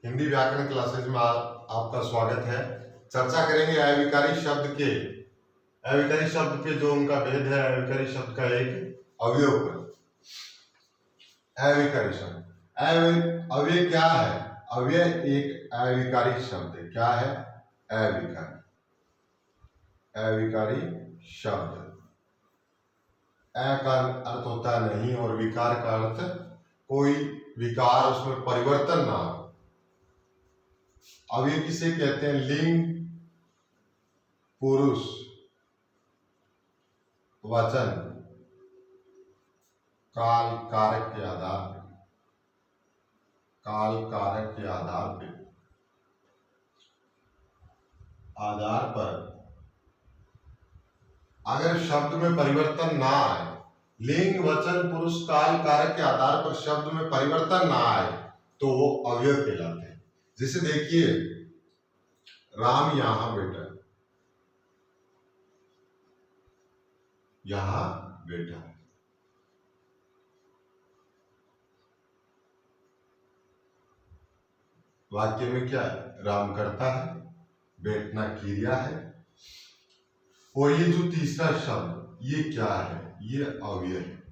हिंदी व्याकरण क्लासेज में आपका स्वागत है। चर्चा करेंगे अविकारी शब्द के, अविकारी शब्द पे जो उनका भेद है, अविकारी शब्द का एक अवयव पर। अविकारी शब्द, अव्यय क्या है? अव्यय एक अविकारी शब्द है। क्या है? अविकारी, अविकारी शब्द। अ का अर्थ होता है नहीं और विकार का अर्थ कोई विकार, उसमें परिवर्तन ना हो। अव्यय किसे कहते हैं? लिंग, पुरुष, वचन, काल, कारक के आधार पर, काल कारक के आधार पर अगर शब्द में परिवर्तन ना आए, लिंग, वचन, पुरुष, काल, कारक के आधार पर शब्द में परिवर्तन ना आए तो वो अव्यय कहलाते हैं। जैसे देखिए, राम यहां बैठा, यहां बैठा, वाक्य में क्या है? राम करता है, बैठना क्रिया है। और ये जो तीसरा शब्द, ये क्या है? ये अव्यय है।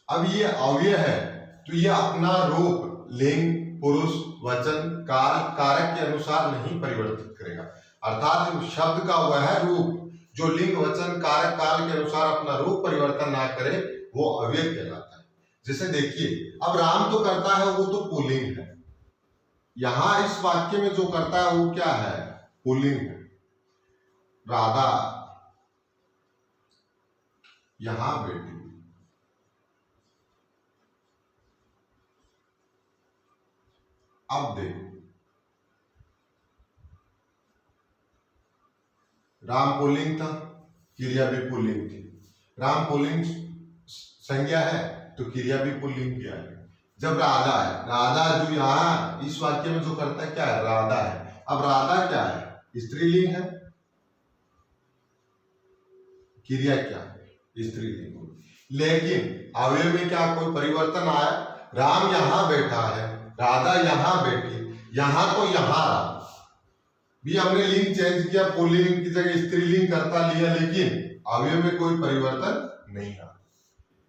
अब ये अव्यय है तो ये अपना रूप लिंग, पुरुष, वचन, काल, कारक के अनुसार नहीं परिवर्तित करेगा। अर्थात शब्द का वह रूप जो लिंग, वचन, कारक, काल के अनुसार अपना रूप परिवर्तन ना करे वो अव्यय कहलाता है। जैसे देखिए, अब राम तो करता है, वो तो पुल्लिंग है। यहां इस वाक्य में जो करता है वो क्या है? पुल्लिंग है। राधा यहां बैठी, अब देखो, राम पुल्लिंग था, क्रिया भी पुल्लिंग थी। राम पुल्लिंग संज्ञा है तो क्रिया भी पुल्लिंग की है। जब राधा है, राधा जो यहां इस वाक्य में जो करता है क्या है? राधा है। अब राधा क्या है? स्त्रीलिंग है, क्रिया क्या है? स्त्रीलिंग। लेकिन अवयव में क्या कोई परिवर्तन आया? राम यहां बैठा है, राधा यहां बैठी, यहां तो यहां राम भी हमने लिंग चेंज किया, पुल्लिंग की जगह स्त्रीलिंग करता लिया, लेकिन अवयव में कोई परिवर्तन नहीं आया।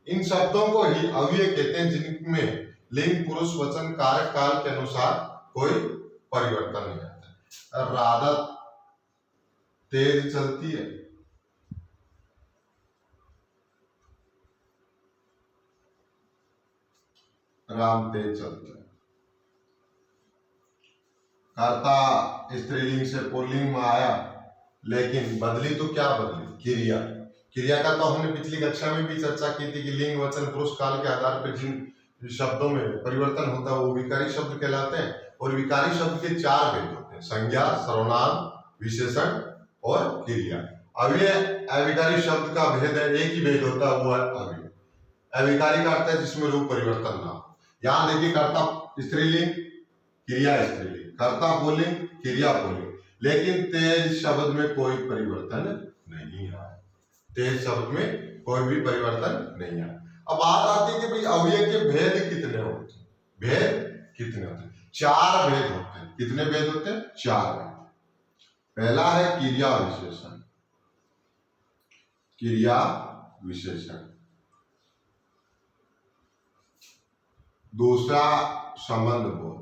इन शब्दों को ही अव्यय कहते हैं जिनमें लिंग, पुरुष, वचन, कारक, काल के अनुसार कोई परिवर्तन नहीं आता। राधा तेज चलती है, राम तेज चलता है। कर्ता स्त्रीलिंग से पुल्लिंग में आया, लेकिन बदली तो क्या बदली? क्रिया। क्रिया का तो हमने पिछली कक्षा में भी चर्चा की थी कि लिंग, वचन, पुरुष, काल के आधार पर जिन शब्दों में परिवर्तन होता है वो विकारी शब्द कहलाते हैं। और विकारी शब्द के चार भेद होते हैं: संज्ञा, सर्वनाम, विशेषण और क्रिया। अव्यय अविकारी शब्द का भेद है, एक ही भेद होता है, वो है अव्यय। अविकारी का अर्थ है जिसमें रूप परिवर्तन ना हो। यहां देखिए, कर्ता स्त्रीलिंग, क्रिया स्त्रीलिंग, कर्ता पुल्लिंग, क्रिया पुल्लिंग, लेकिन तेज शब्द में कोई परिवर्तन नहीं आया। तेज शब्द में कोई भी परिवर्तन नहीं आया। अब बात आती है कि भाई अव्यय के भेद कितने होते हैं? भेद कितने होते हैं? चार भेद होते हैं। कितने भेद होते हैं? चार भेद। पहला है क्रिया विशेषण, क्रिया विशेषण। दूसरा संबंध बोधक,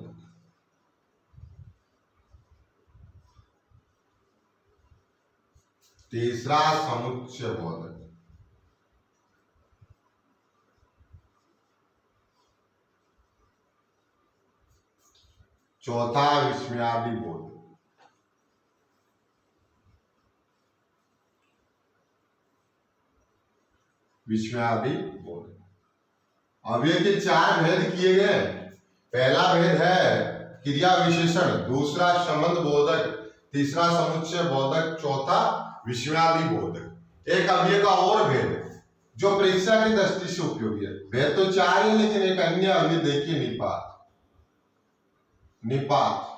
तीसरा समुच्चय बोधक, चौथा विस्मयादि बोधक। विस्मयादि बोधक। अव्यय के चार भेद किए गए। पहला भेद है क्रिया विशेषण, दूसरा संबंध बोधक, तीसरा समुच्चय बोधक, चौथा विस्मयादि बोधक। एक अव्यय का और भेद जो परीक्षा की दृष्टि से उपयोगी है। भेद तो चार है, लेकिन एक अन्य अव्यय देखिए, निपात। निपात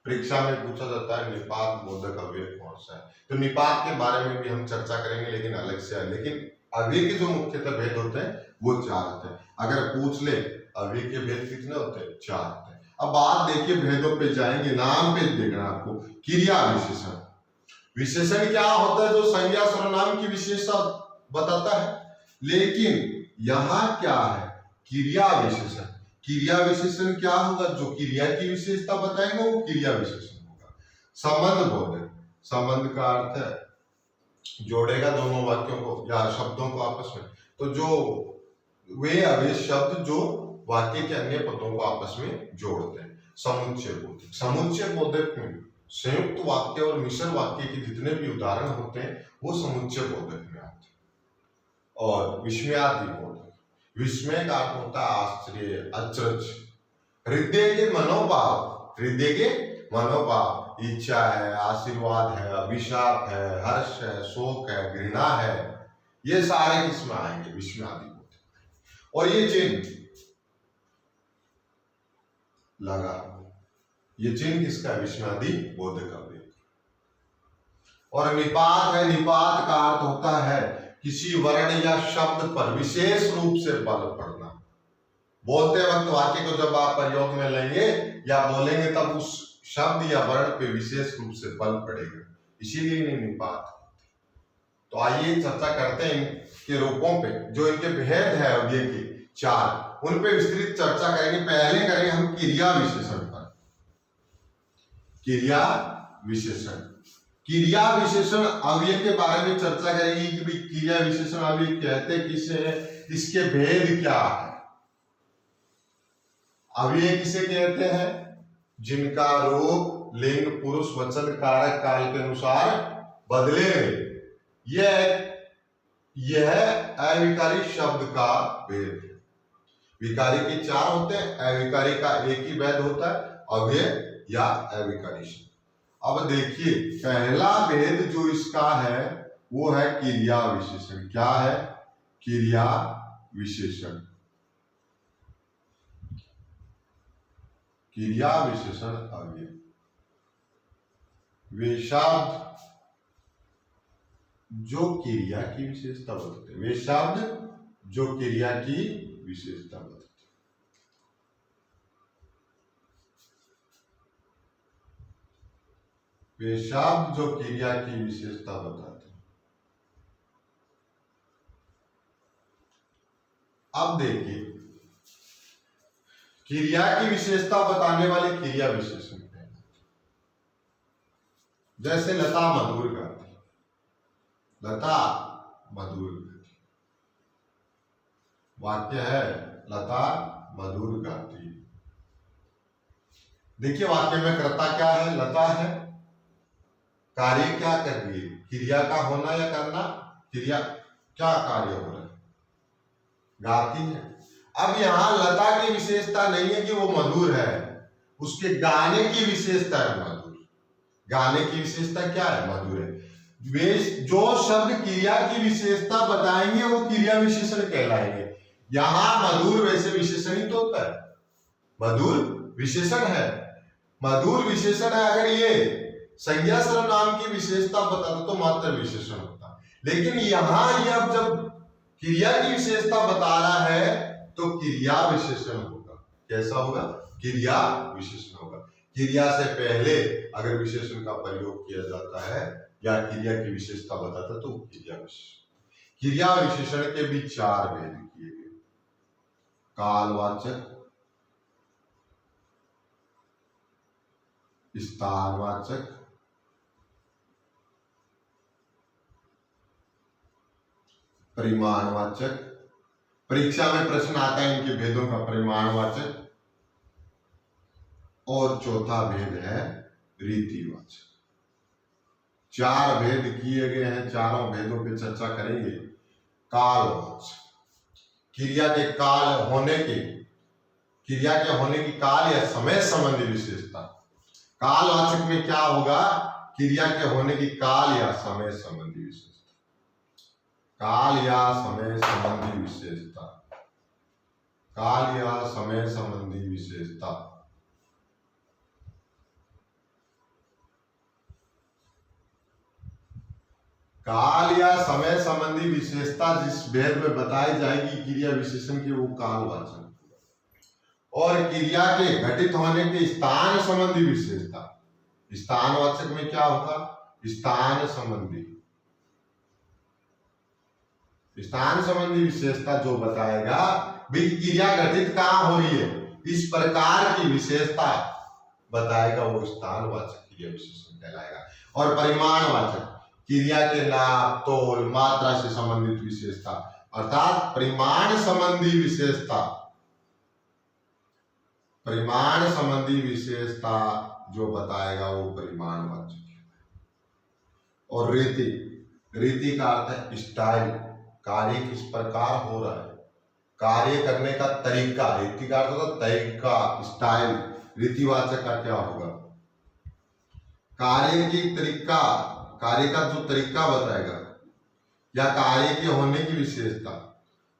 परीक्षा में पूछा जाता है, निपात बोधक अव्यय कौन सा है? तो निपात के बारे में भी हम चर्चा करेंगे, लेकिन अलग से है। लेकिन अव्यय के जो मुख्यतः भेद होते हैं वो चार होते हैं। अगर पूछ ले अव्यय के भेद कितने होते हैं? चार होते हैं। अब बात देखिए, भेदों पे जाएंगे, नाम पे देखना आपको। क्रिया विशेषण, विशेषण क्या होता है? जो संज्ञा सर्वनाम की विशेषता बताता है। लेकिन यहां क्या है? क्रिया विशेषण। क्रिया विशेषण क्या होगा? जो क्रिया की विशेषता बताएगा वो क्रिया विशेषण होगा। संबंध बोधक, संबंध का अर्थ है जोड़ेगा दोनों वाक्यों को या शब्दों को आपस में। तो जो वे अवेश शब्द जो वाक्य के अन्य पदों को आपस में जोड़ते हैं। समुच्चय बोधक, समुच्चय बोधक में संयुक्त वाक्य और मिश्र वाक्य के जितने भी उदाहरण होते हैं वो समुच्चय बोधक में आते हैं। और विस्मयादि बोधक, विस्मय का अर्थ होता है आश्चर्य, अचरज। हृदय के मनोभाव, हृदय के मनोभाव, इच्छा है, आशीर्वाद है, अभिशाप है, हर्ष है, शोक है, घृणा है, ये सारे किसमें आएंगे? विस्मयादि बोधक। और ये चिन्ह लगा, ये चिन्ह किसका? विस्मयादि बोधक का। और निपात है, निपात का अर्थ होता है किसी वर्ण या शब्द पर विशेष रूप से बल पड़ना। बोलते वक्त वाक्य को जब आप प्रयोग में लेंगे या बोलेंगे तब उस शब्द या वर्ण पे विशेष रूप से बल पड़ेगा, इसीलिए इन्हें निपात। तो आइए चर्चा करते हैं इनके रूपों पे, जो इनके भेद है अव्यय के चार, उन पे विस्तृत चर्चा करेंगे। पहले करेंगे हम क्रिया विशेषण पर। क्रिया विशेषण, क्रिया विशेषण अव्यय के बारे में चर्चा करेंगे कि भाई क्रिया विशेषण अव्यय कहते किसे है, इसके भेद क्या है। अव्यय किसे कहते हैं? जिनका रूप, लिंग, पुरुष, वचन, कारक काल के अनुसार बदले। यह अविकारी शब्द का भेद है। विकारी के चार होते हैं, अविकारी का एक ही भेद होता है, अव्यय या अविकारी शब्द। अब देखिए, पहला भेद जो इसका है वो है क्रिया विशेषण। क्या है? क्रिया विशेषण। क्रिया विशेषण अव्यय, वे शब्द जो क्रिया की विशेषता बताते हैं, वे शब्द जो क्रिया की विशेषता बताते हैं। वे शब्द जो क्रिया की विशेषता बताते हैं। अब देखिए, क्रिया की विशेषता बताने वाले क्रिया विशेषण हैं। जैसे लता मधुर गाती, लता मधुर गाती, वाक्य है लता मधुर गाती। देखिए वाक्य में कर्ता क्या है? लता है। कार्य क्या कर रही है? क्रिया का होना या करना। क्रिया क्या कार्य हो रहा है? गाती है। अब यहां लता की विशेषता नहीं है कि वो मधुर है, उसके गाने की विशेषता है मधुर। गाने की विशेषता क्या है? मधुर है। वे जो शब्द क्रिया की विशेषता बताएंगे वो क्रिया विशेषण कहलाएंगे। यहां मधुर वैसे विशेषण ही तो होता है, मधुर विशेषण है। मधुर विशेषण है। अगर ये संज्ञा सर्वनाम की विशेषता बताता तो मात्र विशेषण होता, लेकिन यहां ये अब जब क्रिया की विशेषता बता रहा है तो क्रिया विशेषण होगा। कैसा होगा? क्रिया विशेषण होगा। क्रिया से पहले अगर विशेषण का प्रयोग किया जाता है या क्रिया की विशेषता बताता तो क्रिया विशेषण। क्रिया विशेषण के भी चार भेद किए गए। कालवाचक, स्थानवाचक, परिमाणवाचक। परीक्षा में प्रश्न आता है इनके भेदों का, परिमाणवाचक। और चौथा भेद है रीतिवाचक। चार भेद किए गए हैं, चारों भेदों पे चर्चा करेंगे। कालवाचक, क्रिया के काल होने के, क्रिया के होने की काल या समय संबंधी विशेषता। कालवाचक में क्या होगा? क्रिया के होने की काल या समय संबंधी विशेषता। काल या समय संबंधी विशेषता, काल या समय संबंधी विशेषता। काल या समय संबंधी विशेषता जिस भेद में बताई जाएगी क्रिया विशेषण की, वो कालवाचक। और क्रिया के घटित होने के स्थान संबंधी विशेषता। स्थानवाचक में क्या होगा? स्थान संबंधी विशेषता जो बताएगा भी क्रिया घटित कहाँ हो रही है, इस प्रकार की विशेषता बताएगा, वो स्थानवाचक क्रिया विशेषण कहलाएगा। और परिमाणवाचक क्रिया के नाप, तोल, मात्रा से संबंधित विशेषता, अर्थात परिमाण संबंधी विशेषता जो बताएगा वो परिमाणवाचक है। और रीति का अर्थ है स्टाइल, कार्य किस प्रकार हो रहा है, कार्य करने का तरीका। रीति का अर्थ होता है तरीका, स्टाइल। रीतिवाचक का क्या होगा? कार्य का जो तरीका बताएगा, या कार्य के होने की विशेषता,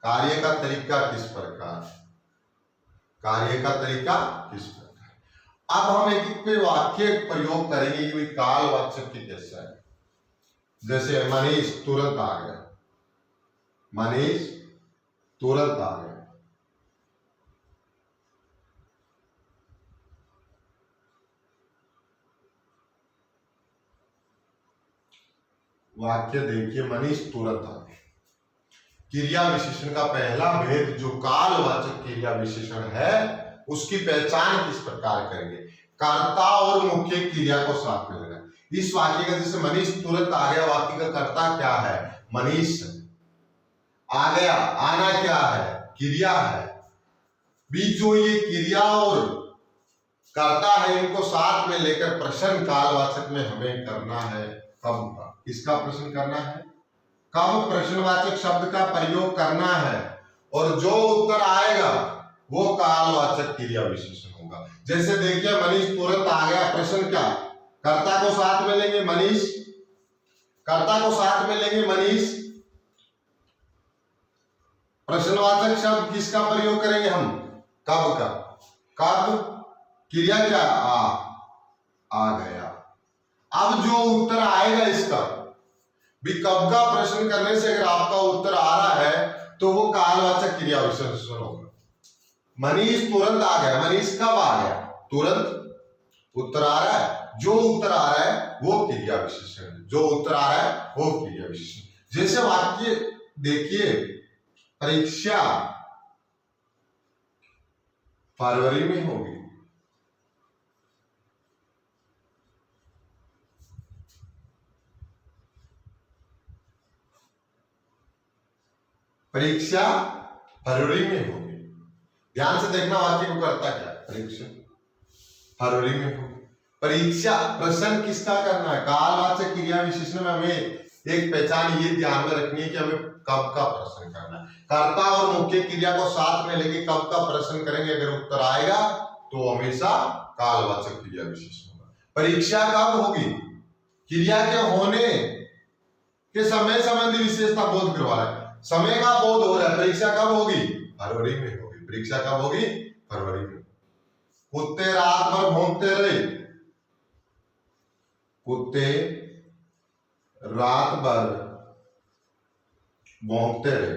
कार्य का तरीका किस प्रकार। अब हम एक पे वाक्य प्रयोग करेंगे कि कालवाचक की कैसा है। जैसे मनीष तुरंत आ गया, वाक्य देखिए, मनीष तुरंत आ गया। क्रिया विशेषण का पहला भेद जो कालवाचक क्रिया विशेषण है उसकी पहचान किस प्रकार करेंगे? कर्ता और मुख्य क्रिया को साथ में लेना। इस वाक्य का जैसे मनीष तुरंत आ गया, वाक्य का कर्ता क्या है? मनीष। आ गया, आना क्या है? क्रिया है। बीच जो ये क्रिया और कर्ता है, इनको साथ में लेकर प्रश्न कालवाचक में हमें करना है कब का। किसका प्रश्न करना है? कब प्रश्नवाचक शब्द का प्रयोग करना है, और जो उत्तर आएगा वो कालवाचक क्रिया विशेषण होगा। जैसे देखिए, मनीष तुरंत आ गया, प्रश्न क्या? कर्ता को साथ में लेंगे मनीष, प्रश्नवाचक शब्द किसका प्रयोग करेंगे हम? कब का। कब, क्रिया क्या? आ गया। अब जो उत्तर आएगा इसका भी, कब का प्रश्न करने से अगर आपका उत्तर आ रहा है तो वो कालवाचक क्रिया विशेषण होगा। मनीष तुरंत आ गया, मनीष कब आ गया? तुरंत। उत्तर आ रहा है, जो उत्तर आ रहा है वो क्रिया विशेषण है, वो क्रिया विशेषण। जैसे वाक्य देखिए, परीक्षा फरवरी में होगी, परीक्षा फरवरी में होगी। ध्यान से देखना, वाक्य को करता क्या? परीक्षा फरवरी में होगी। परीक्षा प्रश्न किसका करना है? कालवाचक क्रिया विशेषण में हमें एक पहचान ये ध्यान में रखनी है कि हमें कब का प्रश्न करना है। कर्ता और मुख्य क्रिया को साथ में लेके कब का प्रश्न करेंगे, अगर उत्तर आएगा तो हमेशा कालवाचक क्रिया विशेषण होगा। परीक्षा कब होगी? क्रिया के होने के समय संबंधी विशेषता बोध करवा रहा है। समय का बोध हो रहा है, परीक्षा कब होगी? फरवरी में होगी। परीक्षा कब होगी? फरवरी में। कुत्ते रात भर भौंकते रहे, कुत्ते रात भर भौंकते रहे।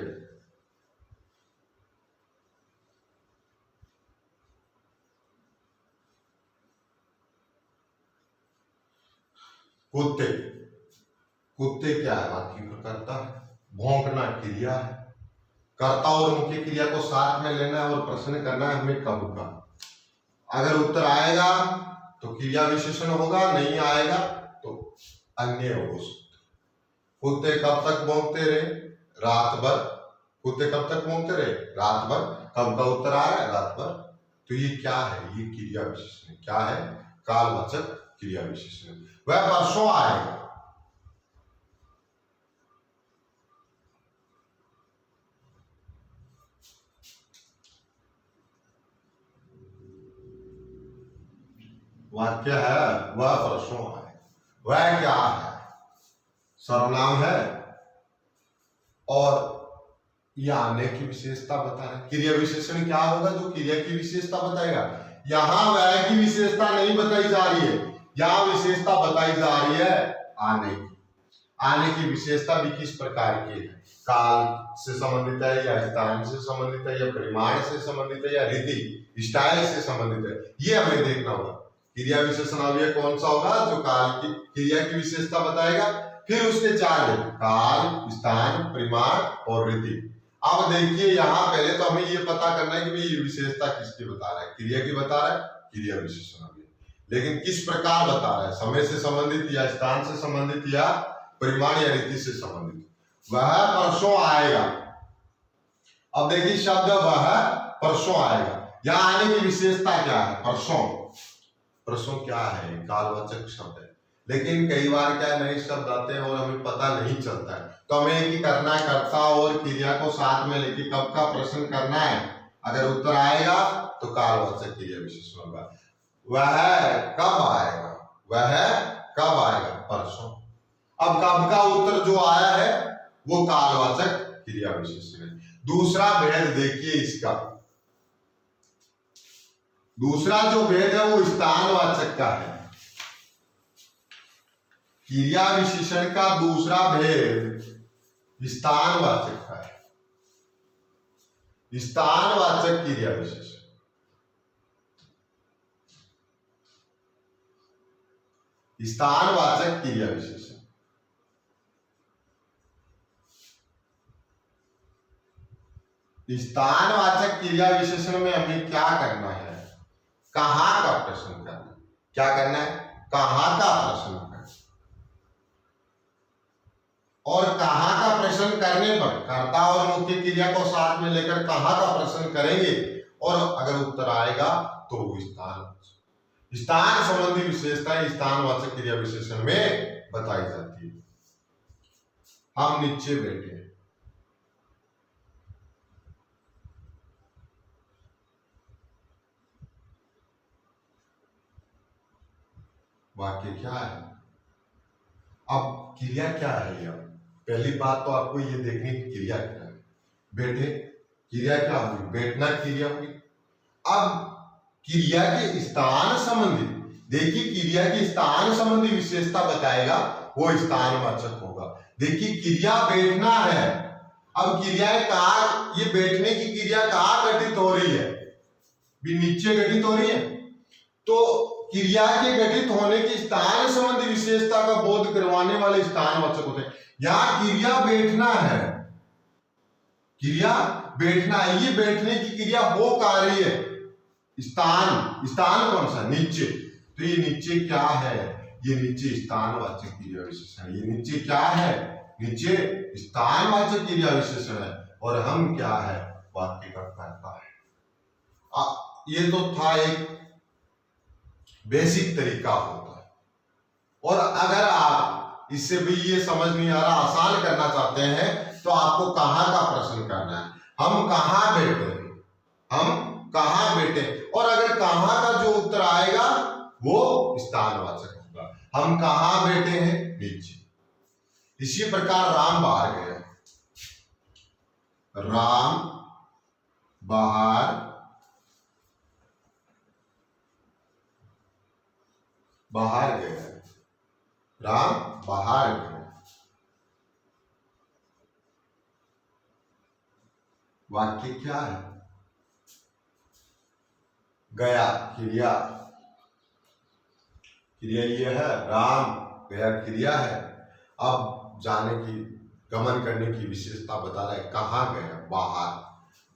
कुत्ते क्या है? वाक्य का कर्ता है, भौंकना क्रिया है। कर्ता और मुख्य क्रिया को साथ में लेना है और प्रश्न करना है हमें कब का। अगर उत्तर आएगा तो क्रिया विशेषण होगा, नहीं आएगा तो अन्य हो सकता। कुत्ते कब तक भौंकते रहे? रात भर। कुत्ते कब तक भौंकते रहे? रात भर। कब का उत्तर आ रहा है? रात भर। तो ये क्या है? ये क्रिया विशेषण क्या है? कालवाचक क्रिया विशेषण। वह परसों आएगा, वाक्य है वह परसों आए। वह क्या है? सर्वनाम है, और यह आने की विशेषता बता रहा है। क्रिया विशेषण क्या होगा? जो क्रिया की विशेषता बताएगा। यहां वह की विशेषता नहीं बताई जा रही है, यहां विशेषता बताई जा रही है आने की। आने की विशेषता भी किस प्रकार की है? काल से संबंधित है, या स्थान से संबंधित है, या परिमाण से संबंधित है, या रीति स्टाइल से संबंधित है, ये हमें देखना होगा। क्रिया विशेषण अव्यय कौन सा होगा, जो काल की क्रिया की विशेषता बताएगा। फिर उसके 4 लेख, काल, स्थान, परिमाण और रीति। अब देखिए यहाँ पहले तो हमें ये पता करना है कि ये विशेषता किसकी बता रहा है, क्रिया की बता रहा है, क्रिया विशेषण अव्यय, लेकिन किस प्रकार बता रहा है, समय से संबंधित या स्थान से संबंधित या परिमाण या रीति से संबंधित। वह परसों आएगा। अब देखिए शब्द वह परसों आएगा, यहाँ आने की विशेषता क्या है, परसों। परसों क्या है, कालवाचक शब्द है, लेकिन कई बार क्या नए शब्द आते हैं और हमें पता नहीं चलता है, तो हमें एक ही करना है, कर्ता और क्रिया को साथ में लेके कब का प्रश्न करना है। अगर उत्तर आएगा तो कालवाचक क्रिया विशेषण होगा। वह कब आएगा, वह कब आएगा, परसों। अब कब का उत्तर जो आया है वो कालवाचक क्रिया विशेषण है। दूसरा भेद देखिए इसका, दूसरा जो भेद है वो स्थानवाचक का है। क्रिया विशेषण का दूसरा भेद स्थानवाचक का है। स्थानवाचक क्रिया विशेषण, स्थानवाचक क्रिया विशेषण। स्थानवाचक क्रिया विशेषण में हमें क्या करना है, कहाँ का प्रश्न करना है, क्या करना है, कहाँ का प्रश्न करना है। और कहाँ का प्रश्न करने पर कर्ता और मुख्य क्रिया को साथ में लेकर कहाँ का प्रश्न करेंगे, और अगर उत्तर आएगा तो वो स्थान संबंधी विशेषताएं स्थानवाचक क्रिया विशेषण में बताई जाती है। हम नीचे बैठे हैं, वाक्य क्या है, अब क्रिया क्या है। यह पहली बात तो आपको ये देखनी कि क्रिया क्या है। बैठे, क्रिया क्या हुई, बैठना क्रिया हुई। अब क्रिया के स्थान संबंधी, देखिए क्रिया की स्थान संबंधी विशेषता बताएगा, वो स्थानवाचक होगा। देखिए क्रिया बैठना है, अब क्रियाएं कहाँ, ये बैठने की क्रिया कहाँ घटित हो रही है, भी नीचे घटित हो रही है, तो क्रिया के घटित होने की स्थान संबंधी विशेषता का बोध करवाने वाले स्थानवाचक होते हैं। यहां क्रिया बैठना है, क्रिया बैठना है, ये बैठने की क्रिया हो कहां रही है, स्थान, स्थान कौन सा, नीचे। तो ये नीचे क्या है, ये नीचे स्थानवाचक क्रिया विशेषण है। ये नीचे क्या है, नीचे स्थानवाचक क्रिया विशेषण है। और हम क्या है, वाक्य का कर्ता है। ये तो था एक बेसिक तरीका होता है। और अगर आप इससे भी ये समझ नहीं आ रहा, आसान करना चाहते हैं, तो आपको कहाँ का प्रश्न करना है, हम कहाँ बैठे, हम कहाँ बैठे, और अगर कहाँ का जो उत्तर आएगा वो स्थानवाचक होगा। हम कहाँ बैठे हैं, नीचे। इसी प्रकार राम बाहर गया, राम बाहर गया, राम बाहर गया। वाक्य क्या है, गया क्रिया, क्रिया ये है, राम गया क्रिया है। अब जाने की, गमन करने की विशेषता बता रहा है, कहाँ गया, बाहर।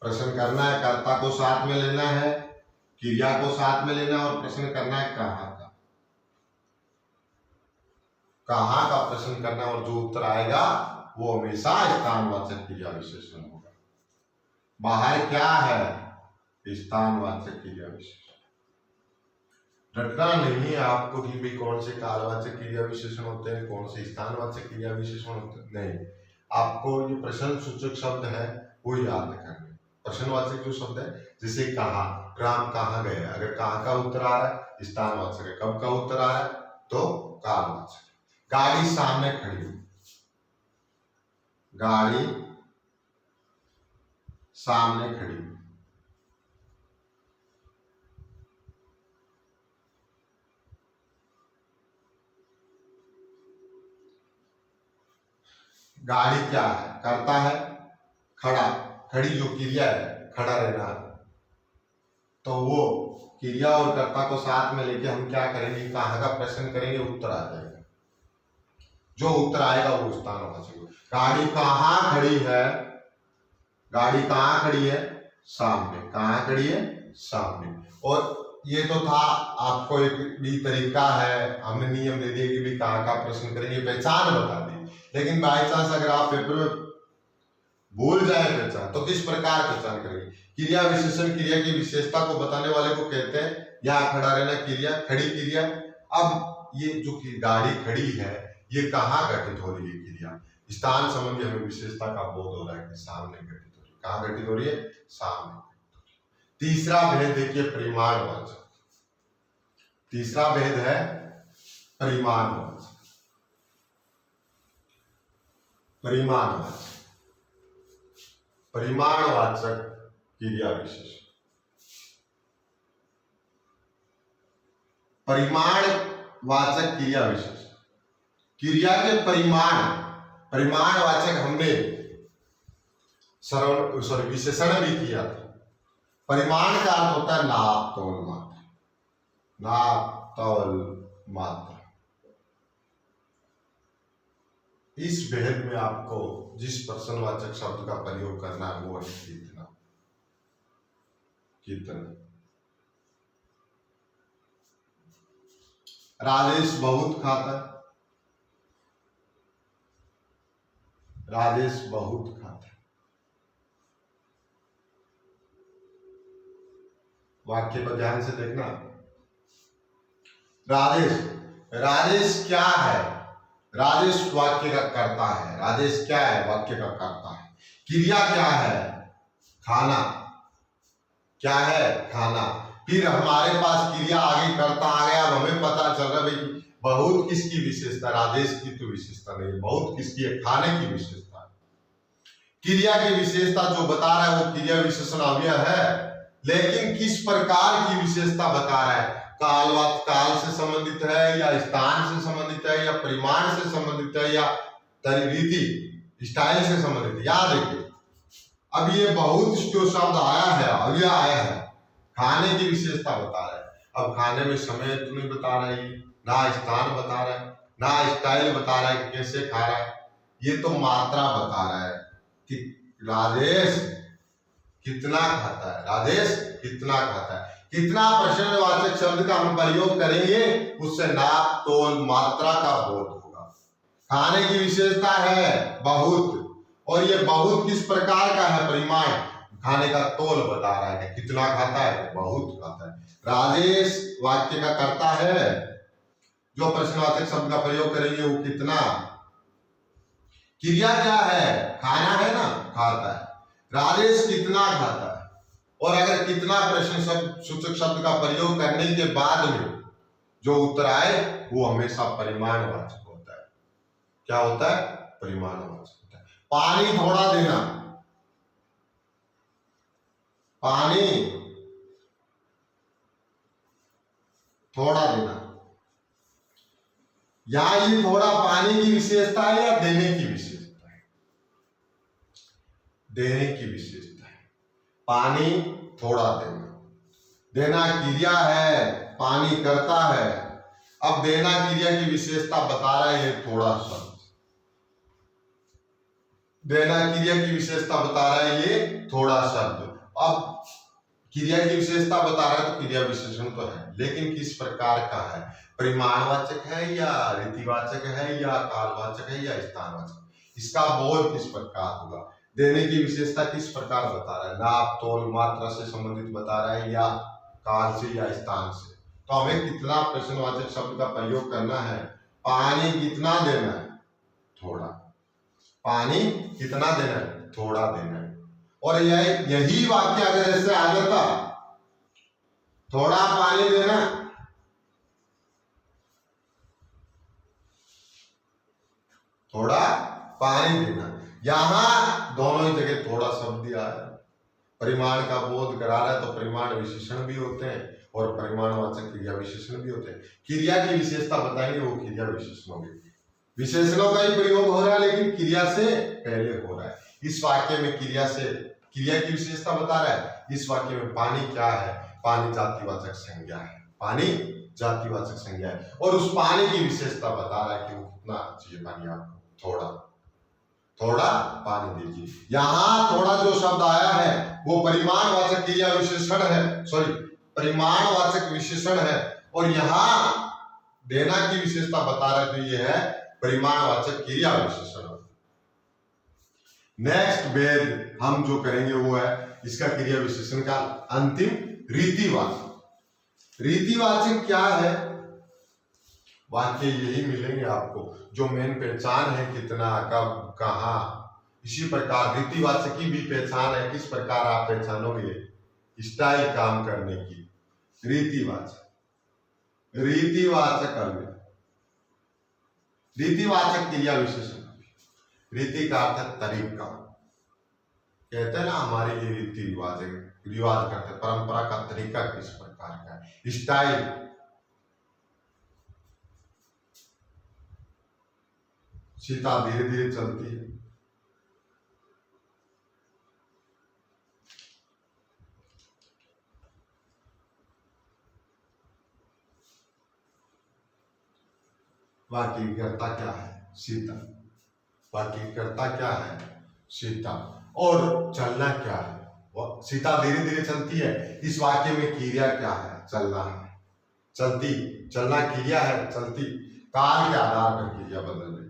प्रश्न करना है, कर्ता को साथ में लेना है, क्रिया को साथ में लेना है, और प्रश्न करना है कहाँ का, कहाँ का प्रश्न करना, और जो उत्तर आएगा वो हमेशा स्थानवाचक क्रिया विशेषण होगा। बाहर क्या है, स्थानवाचक क्रिया विशेषण। रटना नहीं है आपको कि भाई कौन से कालवाचक क्रिया विशेषण होते हैं, कौन से स्थानवाचक क्रिया विशेषण होते हैं, नहीं। आपको ये प्रश्न सूचक शब्द है वो याद करने। प्रश्नवाचक जो शब्द है, जैसे कहा, राम कहाँ गए, अगर कहाँ का उत्तर आ रहा है स्थानवाचक है, कब का उत्तर आ रहा है तो कालवाचक। गाड़ी सामने खड़ी, गाड़ी सामने खड़ी, गाड़ी क्या है, करता है, खड़ा, खड़ी जो क्रिया है, खड़ा रहना, तो वो क्रिया और कर्ता को साथ में लेके हम क्या करेंगे, कहाँ का प्रश्न करेंगे, उत्तर आ जाएगा। जो उत्तर आएगा वो स्थान होना चाहिए। गाड़ी कहाँ खड़ी है, गाड़ी कहाँ खड़ी है, सामने। कहाँ खड़ी है, सामने। और ये तो था, आपको एक भी तरीका है, हमने नियम दे दिया कि भी कहाँ का प्रश्न करेंगे, पहचान बता दी। लेकिन बाई चांस अगर आप पेपर में भूल जाए पहचान, तो किस प्रकार पहचान करेंगे। क्रिया विशेषण क्रिया की विशेषता को बताने वाले को कहते हैं, यहाँ खड़ा रहना क्रिया, खड़ी क्रिया। अब ये जो गाड़ी खड़ी है, ये कहाँ घटित हो रही है क्रिया, स्थान संबंधी हमें विशेषता का बोध हो रहा है कि सामने घटित हो रही है। कहाँ घटित हो रही है, सामने। तीसरा भेद देखिए, परिमाणवाचक। तीसरा भेद है परिमाणवाचक। परिमाणवाचक, परिमाणवाचक क्रिया विशेषण। परिमाणवाचक क्रिया विशेषण, क्रिया के परिमाणवाचक हमने विशेषण भी किया था। परिमाण का अर्थ होता है नाप तौल मात्रा, नाप तौल मात्रा। इस भेद में आपको जिस प्रश्नवाचक शब्द का प्रयोग करना है वो है कितना। कितना। राजेश बहुत खाता है, राजेश बहुत खाता है। वाक्य को ध्यान से देखना। राजेश, राजेश क्या है, राजेश वाक्य का कर्ता है। राजेश क्या है, वाक्य का कर्ता है। क्रिया क्या है, खाना। क्या है, खाना। फिर हमारे पास क्रिया आगे कर्ता आ गया। अब हमें पता चल रहा है भाई बहुत किसकी विशेषता, राजेश की तो विशेषता नहीं, बहुत किसकी है, खाने की विशेषता। क्रिया की विशेषता जो बता रहा है वो क्रिया विशेषण अव्यय है, लेकिन किस प्रकार की विशेषता बता रहा है, काल से संबंधित है या स्थान से संबंधित है या परिमाण से संबंधित है या रीति स्टाइल से संबंधित है। याद रखिए, अब ये बहुत जो शब्द आया है, अव्यय आया है, खाने की विशेषता बता रहा है। अब खाने में समय तो नहीं बता रहा है, ना स्थान बता रहा है, ना स्टाइल बता रहा है कैसे खा रहा है, ये तो मात्रा बता रहा है कि राजेश कितना खाता है, राजेश कितना खाता है। कितना प्रश्नवाचक शब्द का हम प्रयोग करेंगे, उससे नाप तोल मात्रा का बोध होगा। खाने की विशेषता है बहुत, और ये बहुत किस प्रकार का है, परिमाण। खाने का तोल बता रहा है कि कितना खाता है, बहुत खाता है। राजेश वाक्य का कर्ता है, जो प्रश्नवाचक शब्द का प्रयोग करेंगे वो कितना। क्रिया क्या है, खाना है ना, खाता है। राजेश कितना खाता है, और अगर कितना प्रश्न सूचक शब्द का प्रयोग करने के बाद में जो उत्तर आए वो हमेशा परिमाणवाचक होता है। क्या होता है, परिमाणवाचक होता है। पानी थोड़ा देना, पानी थोड़ा देना, या ये थोड़ा पानी की विशेषता है या देने की विशेषता है, देने की विशेषता है। पानी थोड़ा देना, देना क्रिया है, पानी करता है। अब देना क्रिया की विशेषता बता रहा है ये थोड़ा शब्द, देना क्रिया की विशेषता बता रहा है ये थोड़ा शब्द। अब क्रिया की विशेषता बता रहा है तो क्रिया विशेषण तो है, लेकिन किस प्रकार का है, परिमाणवाचक है या रीतिवाचक है या कालवाचक है या स्थानवाचक, इसका बोध किस प्रकार होगा। देने की विशेषता किस प्रकार बता रहा है, नाप तोल मात्रा से संबंधित बता रहा है या काल से या स्थान से। तो हमें कितना प्रश्नवाचक शब्द का प्रयोग करना है, पानी कितना देना है, थोड़ा। पानी कितना देना है, थोड़ा देना है। और यही वाक्य अगर ऐसे आ जाता, थोड़ा पानी देना, थोड़ा पानी देना, यहां दोनों ही जगह थोड़ा शब्द दिया है, परिमाण का बोध करा रहा है। तो परिमाण विशेषण भी होते हैं और परिमाणवाचक क्रिया विशेषण भी होते हैं। क्रिया की विशेषता बताएंगे वो क्रिया विशेषण होंगे। विशेषणों का ही प्रयोग हो रहा है लेकिन क्रिया से पहले हो रहा है। इस वाक्य में क्रिया की विशेषता बता रहा है, इस वाक्य में पानी क्या है, पानी जातिवाचक संज्ञा है, पानी जातिवाचक संज्ञा है। और उस पानी की विशेषता बता रहा है कि वो कितना चाहिए पानी आपको, थोड़ा थोड़ा पानी दीजिए। यहां थोड़ा जो शब्द आया है वो परिमाणवाचक क्रिया विशेषण है, सॉरी परिमाणवाचक विशेषण है, और यहां देना की विशेषता बता रहा है तो ये है परिमाणवाचक क्रिया विशेषण। नेक्स्ट भेद हम जो करेंगे वो है इसका क्रिया विशेषण का अंतिम रीतिवाचक। रीतिवाचक क्या है? वाक्य यही मिलेंगे आपको, जो मेन पहचान है कितना, कब, कहां। इसी प्रकार रीतिवाचक की भी पहचान है, किस प्रकार आप पहचानोगे, स्टाइल काम करने की। रीतिवाचक, रीतिवाचक अव्यय, रीतिवाचक क्रिया विशेषण। रीति का अर्थ तरीका, कहते हैं ना हमारे ये रीति रिवाज है, रिवाज करते हैं, परंपरा का तरीका किस प्रकार का है, स्टाइल। सीता धीरे धीरे चलती है, वाक्यकर्ता क्या है, सीता। वाक्यकर्ता क्या है, सीता। और चलना क्या है, सीता धीरे धीरे चलती है। इस वाक्य में क्रिया क्या है, चलना है, चलती। चलना क्रिया है, चलती काल के आधार पर क्रिया बदल रही।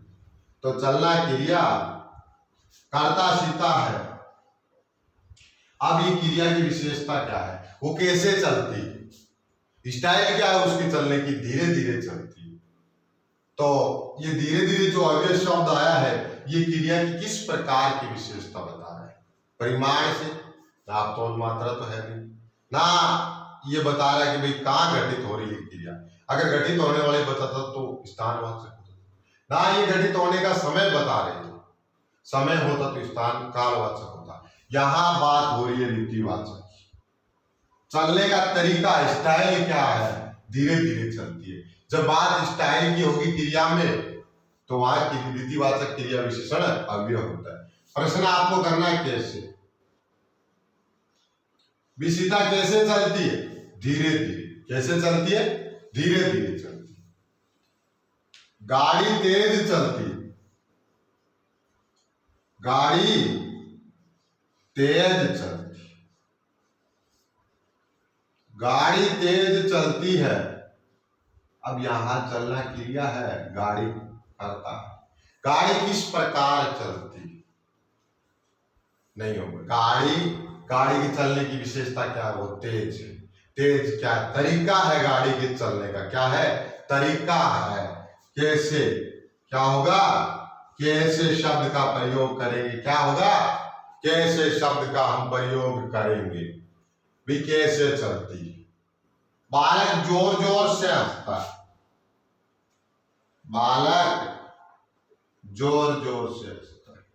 तो चलना क्रिया, कर्ता सीता है। अब ये क्रिया की विशेषता क्या है, वो कैसे चलती, स्टाइल क्या है उसकी चलने की, धीरे धीरे चलती। तो ये धीरे धीरे जो अव्यय शब्द आया है ये क्रिया की किस प्रकार की विशेषता बता रहा है, परिमाण से, नाप तोल मात्रा तो है नहीं ना, ये बता रहा है कि भाई कहाँ घटित हो रही है क्रिया। अगर घटित होने वाले बताता तो स्थानवाचक होता ना, ये घटित होने का समय बता रहे थे, समय होता तो स्थान कालवाचक होता। यहां बात हो रही है रीतिवाचक, चलने का तरीका, स्टाइल क्या है, धीरे धीरे चलती है। जब बात स्टाइल की होगी क्रिया में तो वहां की रीतिवाचक क्रिया विशेषण अव्यय होता है। प्रश्न आपको करना है कैसे, सीता कैसे चलती है, धीरे धीरे। कैसे चलती है, धीरे धीरे चलती है। गाड़ी तेज चलती है, गाड़ी तेज चलती है, गाड़ी तेज चलती है। अब यहां चलना क्रिया है, गाड़ी करता है। गाड़ी किस प्रकार चलती नहीं होगा, गाड़ी की चलने की विशेषता क्या है, वो तेज है। तेज क्या है, तरीका है गाड़ी के चलने का, क्या है, तरीका है। कैसे, क्या होगा, कैसे शब्द का प्रयोग करेंगे, क्या होगा, कैसे शब्द का हम प्रयोग करेंगे भी, कैसे चलती है। बालक जोर जोर से हंसता है, बालक जोर जोर से हंसता है।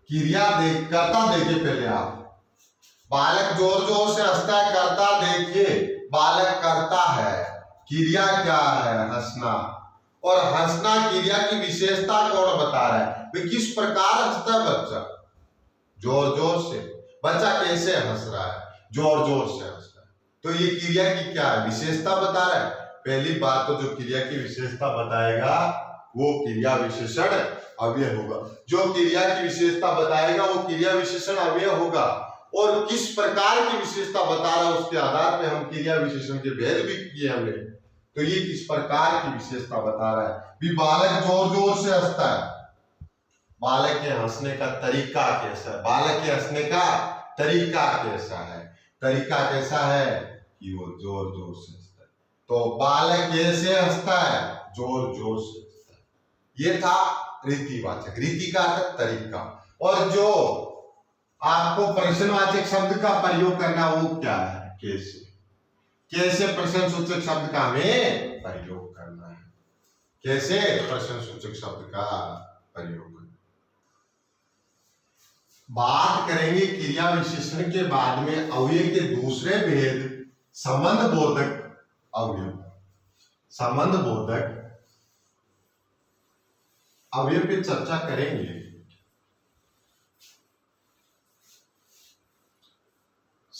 क्रिया देख, करता देखिए पहले आप, बालक जोर जोर से हंसता है, करता देखिए, बालक करता है। क्रिया क्या है, हंसना। और हंसना क्रिया की विशेषता कौन बता रहा है, वे किस प्रकार हंसता है बच्चा, जोर जोर से। बच्चा कैसे हंस रहा है, जोर जोर से हंस रहा है। तो ये क्रिया की क्या है, विशेषता बता रहा है। पहली बात तो जो क्रिया की विशेषता बताएगा वो क्रिया विशेषण अव्यय होगा। जो क्रिया की विशेषता बताएगा वो क्रिया विशेषण अव्यय होगा। और किस प्रकार की विशेषता बता रहा है उसके आधार पे हम क्रिया विशेषण के भेद भी किए हमने। तो ये किस प्रकार की विशेषता बता रहा है भी, बालक जोर जोर से हंसता है। बालक के हंसने का तरीका कैसा है, बालक के हंसने का तरीका कैसा है, तरीका कैसा है कि वो जोर जोर से हंसता है। तो बालक कैसे हंसता है, जोर जोर से हंसता है। ये था रीतिवाचक, रीति का अर्थ तरीका। और जो आपको प्रश्नवाचक शब्द का प्रयोग करना वो क्या है, कैसे, कैसे प्रश्नसूचक शब्द का हमें प्रयोग करना है, कैसे प्रश्नसूचक शब्द का प्रयोग करना। बात करेंगे क्रिया विशेषण के बाद में अव्यय के दूसरे भेद, संबंध बोधक अव्यय। संबंध बोधक अव्यय पे चर्चा करेंगे।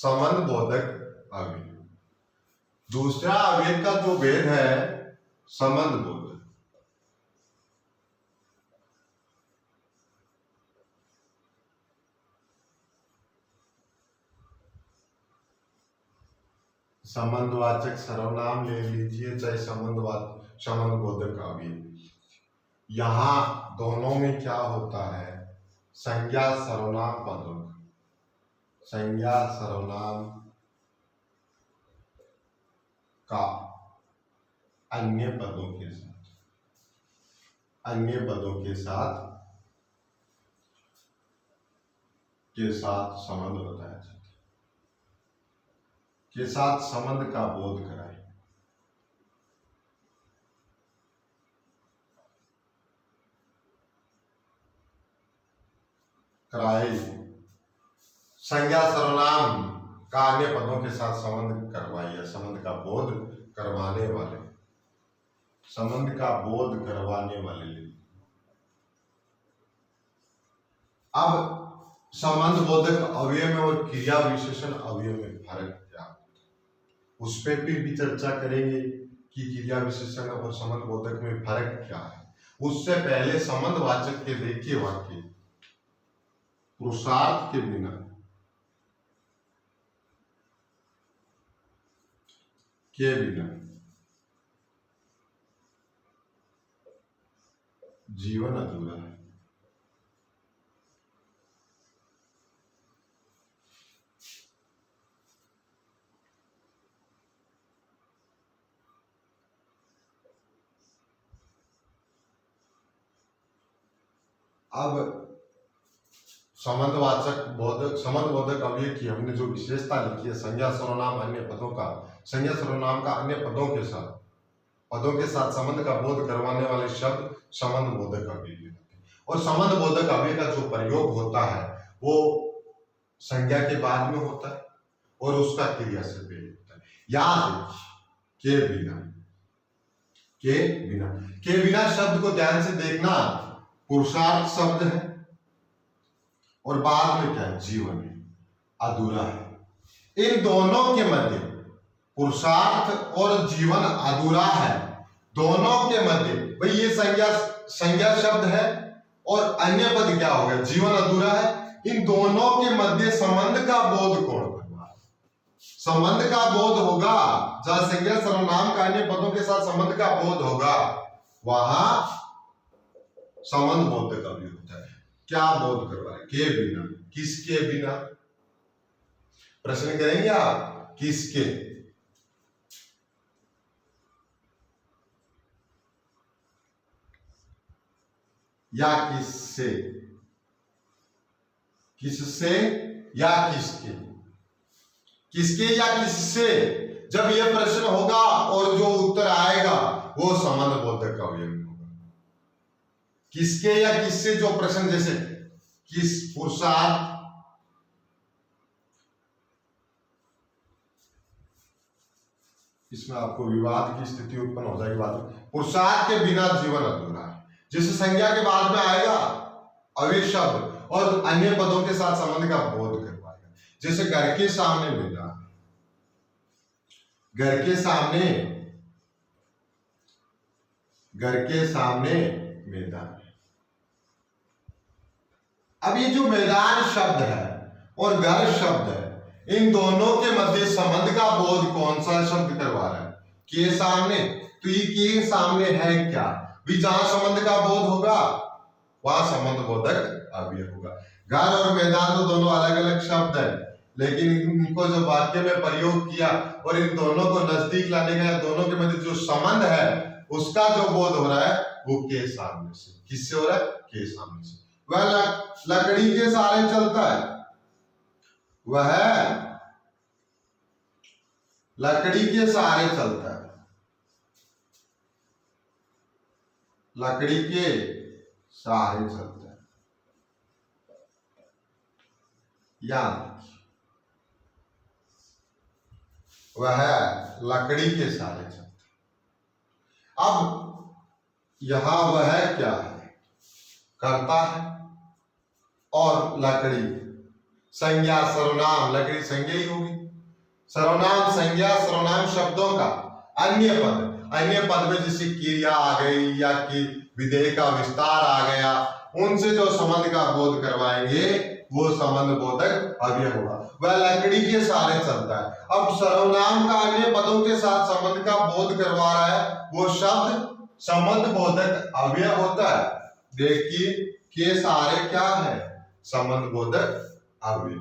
संबंध बोधक अवयव। दूसरा अवयव का जो भेद है संबंध बोधक। संबंधवाचक सर्वनाम ले लीजिए चाहे संबंध बोधक अवयव। यहां दोनों में क्या होता है, संज्ञा सर्वनाम पदों, संज्ञा सर्वनाम का अन्य पदों के साथ संबंध बताया जाता है, के साथ संबंध का बोध कराए। संज्ञा सर्वनाम का अन्य पदों के साथ संबंध करवाइए, संबंध का बोध करवाने वाले, संबंध का बोध करवाने वाले। अब संबंध बोधक अवयव में और क्रिया विशेषण अवयव में फर्क क्या, उस पर भी चर्चा करेंगे कि क्रिया विशेषण और संबंध बोधक में फर्क क्या है। उससे पहले संबंधवाचक के देखिए वाक्य, पुरुषार्थ के बिना जीवन अधूरा है। अब संबंध बोधक अवयव की हमने जो विशेषता लिखी है, संज्ञा सर्वनाम अन्य पदों का, संज्ञा सर्वनाम का अन्य पदों के साथ संबंध का बोध करवाने वाले शब्द संबंध बोधक अवयव हैं। और संबंध बोधक अवयव का जो प्रयोग होता है वो संज्ञा के बाद में होता है और उसका क्रिया से पहले होता है। याद के बिना शब्द को ध्यान से देखना, पुरुषार्थ शब्द है और बाद में क्या है, जीवन है, अधूरा है। इन दोनों के मध्य, पुरुषार्थ और जीवन अधूरा है, दोनों के मध्य भाई ये संज्ञा शब्द है और अन्य पद क्या हो गया, जीवन अधूरा है। इन दोनों के मध्य संबंध का बोध कौन करवा, संबंध का बोध होगा जहां संज्ञा सर्वनाम का अन्य पदों के साथ संबंध का बोध होगा, वहां संबंध बोधक अवयव होता है। क्या बोध करवा है, के बिना, किसके बिना, प्रश्न करेंगे आप, किसके, या किससे, किससे या किसके, किसके या किससे, जब यह प्रश्न होगा और जो उत्तर आएगा वो संबंध बोधक अवयव होगा। किसके या किससे जो प्रश्न, जैसे किस, पुरुषार्थ, इसमें आपको विवाद की स्थिति उत्पन्न हो जाएगी बाद में। पुरुषार्थ के बिना जीवन अधूरा है, जिस संज्ञा के बाद में आएगा अवयव शब्द और अन्य पदों के साथ संबंध का बोध करवाएगा। जैसे घर के सामने मैदान, घर के सामने मैदान। अब ये जो मैदान शब्द है और घर शब्द है, इन दोनों के मध्य संबंध का बोध कौन सा शब्द करवा रहा है, के सामने। तो ये के सामने है क्या, भी जहां संबंध का बोध होगा वहां संबंध बोधक अवयव होगा। घर और मैदान तो दोनों अलग अलग शब्द है, लेकिन इनको जो वाक्य में प्रयोग किया और इन दोनों को नजदीक लाने का, दोनों के मध्य जो संबंध है उसका जो बोध हो रहा है वो के सामने से। किससे हो रहा है, के सामने से। वह लकड़ी के सहारे चलता है, वह लकड़ी के सहारे चलता है, लकड़ी के सहारे चलता है। याद, वह लकड़ी के सहारे चलता है। अब यहां वह क्या है, करता है और लकड़ी, संज्ञा सर्वनाम, लकड़ी संज्ञा ही होगी। सर्वनाम संज्ञा सर्वनाम शब्दों का अन्य पद में जैसे क्रिया आ गई या कि विधेय का विस्तार आ गया, उनसे जो संबंध का बोध करवाएंगे वो संबंध बोधक अव्यय होगा। वह लकड़ी के सहारे चलता है। अब सर्वनाम का अन्य पदों के साथ संबंध का बोध करवा रहा है, वो शब्द संबंध बोधक अव्यय होता है। देखिए के सहारे क्या है? संबंध बोधक अव्यय।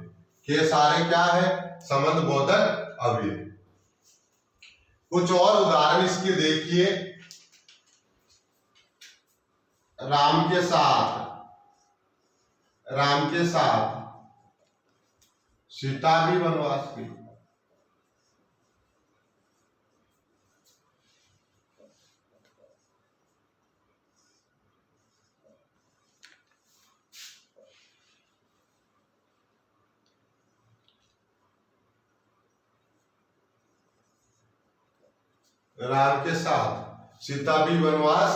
के सहारे क्या है? संबंध बोधक अव्यय। कुछ और उदाहरण इसके देखिए। राम के साथ सीता भी वनवास की। राम के साथ सीता भी वनवास,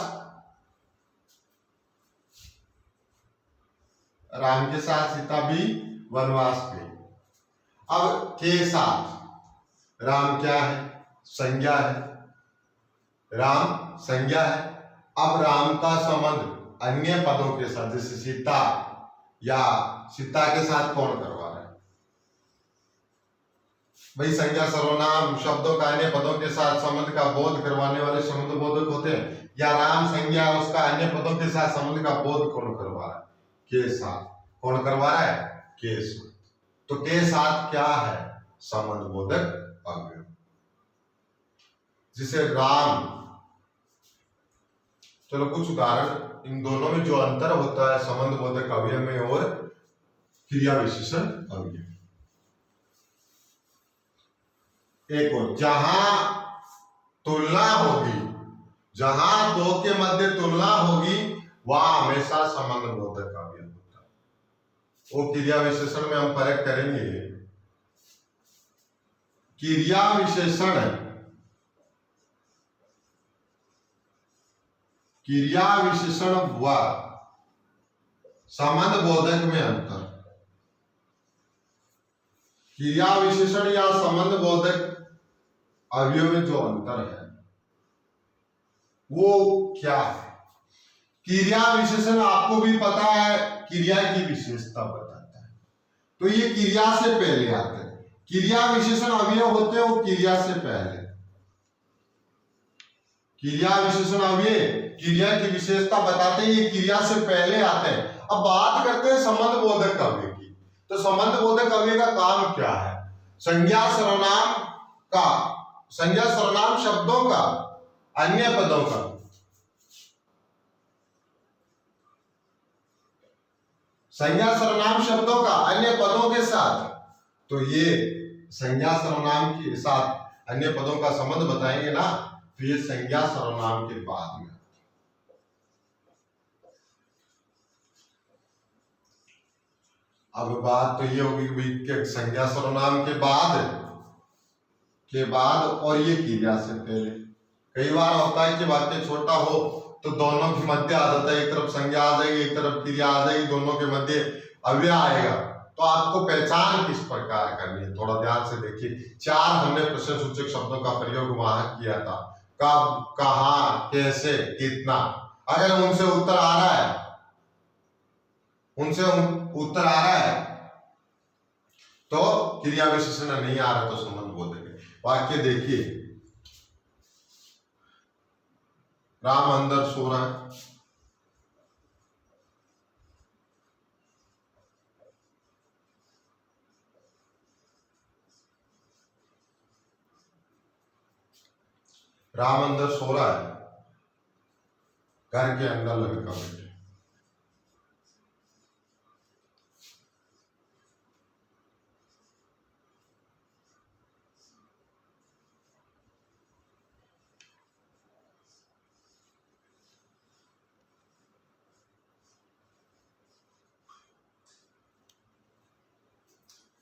राम के साथ सीता भी वनवास गई। अब के साथ राम क्या है? संज्ञा है। राम संज्ञा है। अब राम का संबंध अन्य पदों के साथ जैसे सीता या सीता के साथ कौन करवा रहा है? भाई संज्ञा सर्वनाम शब्दों का अन्य पदों के साथ संबंध का बोध करवाने वाले संबंध बोधक होते हैं। या राम संज्ञा उसका अन्य पदों के साथ संबंध का बोध कौन करवा रहा है? के साथ। कौन करवा रहा है? के साथ। तो के साथ क्या है? संबंध बोधक अव्यय। जिसे राम, चलो कुछ उदाहरण, इन दोनों में जो अंतर होता है संबंध बोधक अव्यय में और क्रिया विशेषण अव्यय। एक और, जहां तुलना होगी, जहां दो के मध्य तुलना होगी वहां हमेशा संबंध बोधक अव्यय होता है। वो क्रिया विशेषण में हम फर्क करेंगे। क्रिया विशेषण व संबंध बोधक में अंतर। क्रिया विशेषण या संबंध बोधक अवयव में जो अंतर है वो क्या है? क्रिया विशेषण आपको भी पता है, क्रिया की विशेषता बताता है, तो ये क्रिया से पहले आते हैं। क्रिया विशेषण अवयव होते हैं वो क्रिया से पहले। क्रिया विशेषण अवयव क्रिया की विशेषता बताते हैं, ये क्रिया से पहले आते हैं। अब बात करते हैं संबंध बोधक अवयव की। तो संबंध बोधक अवयव का काम क्या है? संज्ञा सर्वनाम शब्दों का अन्य पदों का संज्ञा सर्वनाम शब्दों का अन्य पदों के साथ, तो ये संज्ञा सर्वनाम के साथ अन्य पदों का संबंध बताएंगे ना, तो ये संज्ञा सर्वनाम के बाद में। अब बात तो ये होगी कि संज्ञा सर्वनाम के बाद और ये क्रिया से पहले। कई बार होता है कि वाक्य छोटा हो तो दोनों के मध्य आ जाता है, एक तरफ संज्ञा आ जाएगी, एक तरफ क्रिया आ जाएगी, दोनों के मध्य अव्यय आएगा। तो आपको पहचान किस प्रकार करनी है, थोड़ा ध्यान से देखिए। 4 हमने प्रश्न सूचक शब्दों का प्रयोग वहां किया था, कब, कहां, कैसे, कितना। अगर उनसे उत्तर आ रहा है तो क्रिया विशेषण नहीं आ रहा तो संबंध बोधक है। वाक्य देखिए, राम अंदर सो रहा है, राम अंदर सो रहा है, घर के अंदर लड़का बैठे।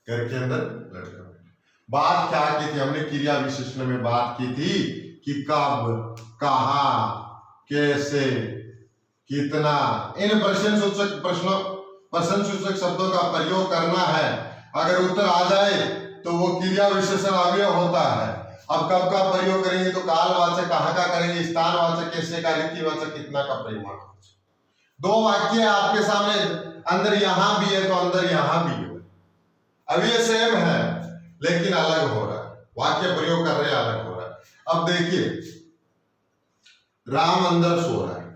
घर के अंदर लड़का बैठा। बात क्या की थी हमने? क्रिया विशेषण में बात की थी कि कब, कहां, कैसे, कितना, इन प्रश्न सूचक शब्दों का प्रयोग करना है। अगर उत्तर आ जाए तो वो क्रिया विशेषण अव्यय होता है। अब कब का प्रयोग करेंगे तो कालवाचक कहाँ का करेंगे, स्थानवाचक कैसे का, रीतिवाचक कितना का परिमाण। दो वाक्य आपके सामने, अंदर यहां भी है तो अंदर यहां भी है। अब ये सेम है लेकिन अलग हो रहा है, वाक्य प्रयोग कर रहे हैं अलग हो रहा है। अब देखिए, राम अंदर सो रहा है,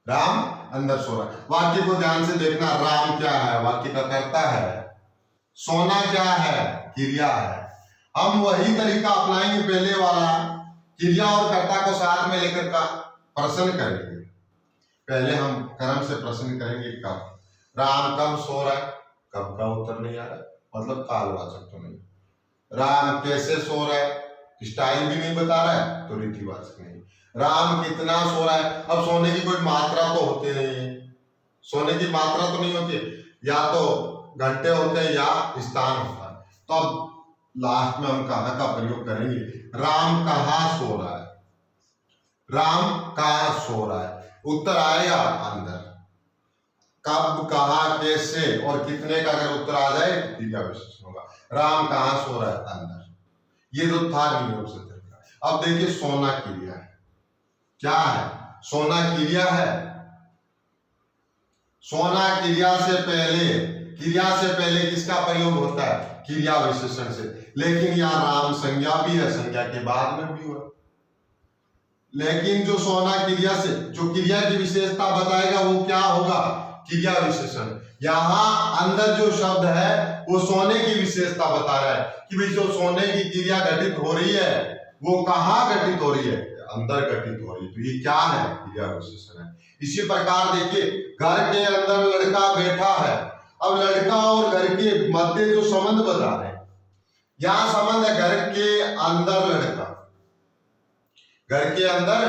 राम अंदर सो रहा है। वाक्य को ध्यान से देखना, राम क्या है, वाक्य का कर्ता है, सोना क्या है, क्रिया है। हम वही तरीका अपनाएंगे पहले वाला, क्रिया और कर्ता को साथ में लेकर का प्रश्न करेंगे। पहले हम कर्म से प्रश्न करेंगे कब, राम कब सो रहा है, कब का उत्तर नहीं आ रहा, मतलब कालवाचक तो नहीं। राम कैसे सो रहा है, स्टाइल भी नहीं बता रहा है तो रीतिवाचक नहीं। राम कितना सो रहा है, अब सोने की कोई मात्रा तो होती नहीं है, सोने की मात्रा तो नहीं होती, या तो घंटे होते हैं या स्थान होता है। तो अब लास्ट में हम कहाँ का प्रयोग करेंगे, राम कहाँ सो रहा है, राम कहाँ सो रहा है, उत्तर आएगा अंदर। कब, कहाँ, कैसे और कितने का अगर उत्तर आ जाए तो क्रिया विशेषण होगा। राम कहाँ सो रहा है, अंदर। ये तो था नियम से तरीका। अब देखिए, सोना क्रिया है, क्या है, सोना क्रिया है। सोना क्रिया से पहले किसका प्रयोग होता है, क्रिया विशेषण से। लेकिन यहाँ राम संज्ञा भी है, संज्ञा के बाद में भी हुआ। लेकिन जो सोना क्रिया से, जो क्रिया की विशेषता बताएगा वो क्या होगा, क्रिया विशेषण। यहाँ अंदर जो शब्द है वो सोने की विशेषता बता रहा है कि भाई जो सोने की क्रिया घटित हो रही है वो कहाँ घटित हो रही है, अंदर घटित हो रही है। तो ये क्या है, क्रिया विशेषण है। इसी प्रकार देखिए, घर के अंदर लड़का बैठा है। अब लड़का और घर के मध्य जो संबंध बता रहे हैं, यहाँ संबंध है घर के अंदर लड़का, घर के अंदर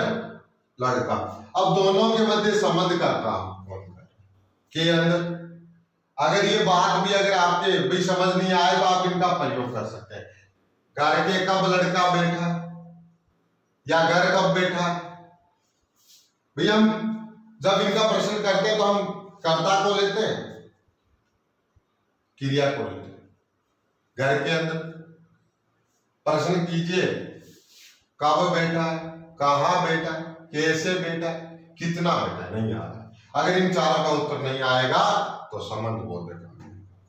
लड़का। अब दोनों के मध्य संबंध का काम कौन कर, के अंदर। अगर ये बात भी अगर आपके भी समझ नहीं आए तो आप इनका प्रयोग कर सकते हैं। घर के कब लड़का बैठा या घर कब बैठा, भैया हम जब इनका प्रश्न करते हैं तो हम कर्ता को लेते हैं, क्रिया को लेते हैं। घर के अंदर प्रश्न कीजिए, कब बैठा है, कहाँ बैठा है, कैसे बैठा है, कितना बैठा है, नहीं आ रहा। अगर इन चारों का उत्तर नहीं आएगा तो संबंध बोधक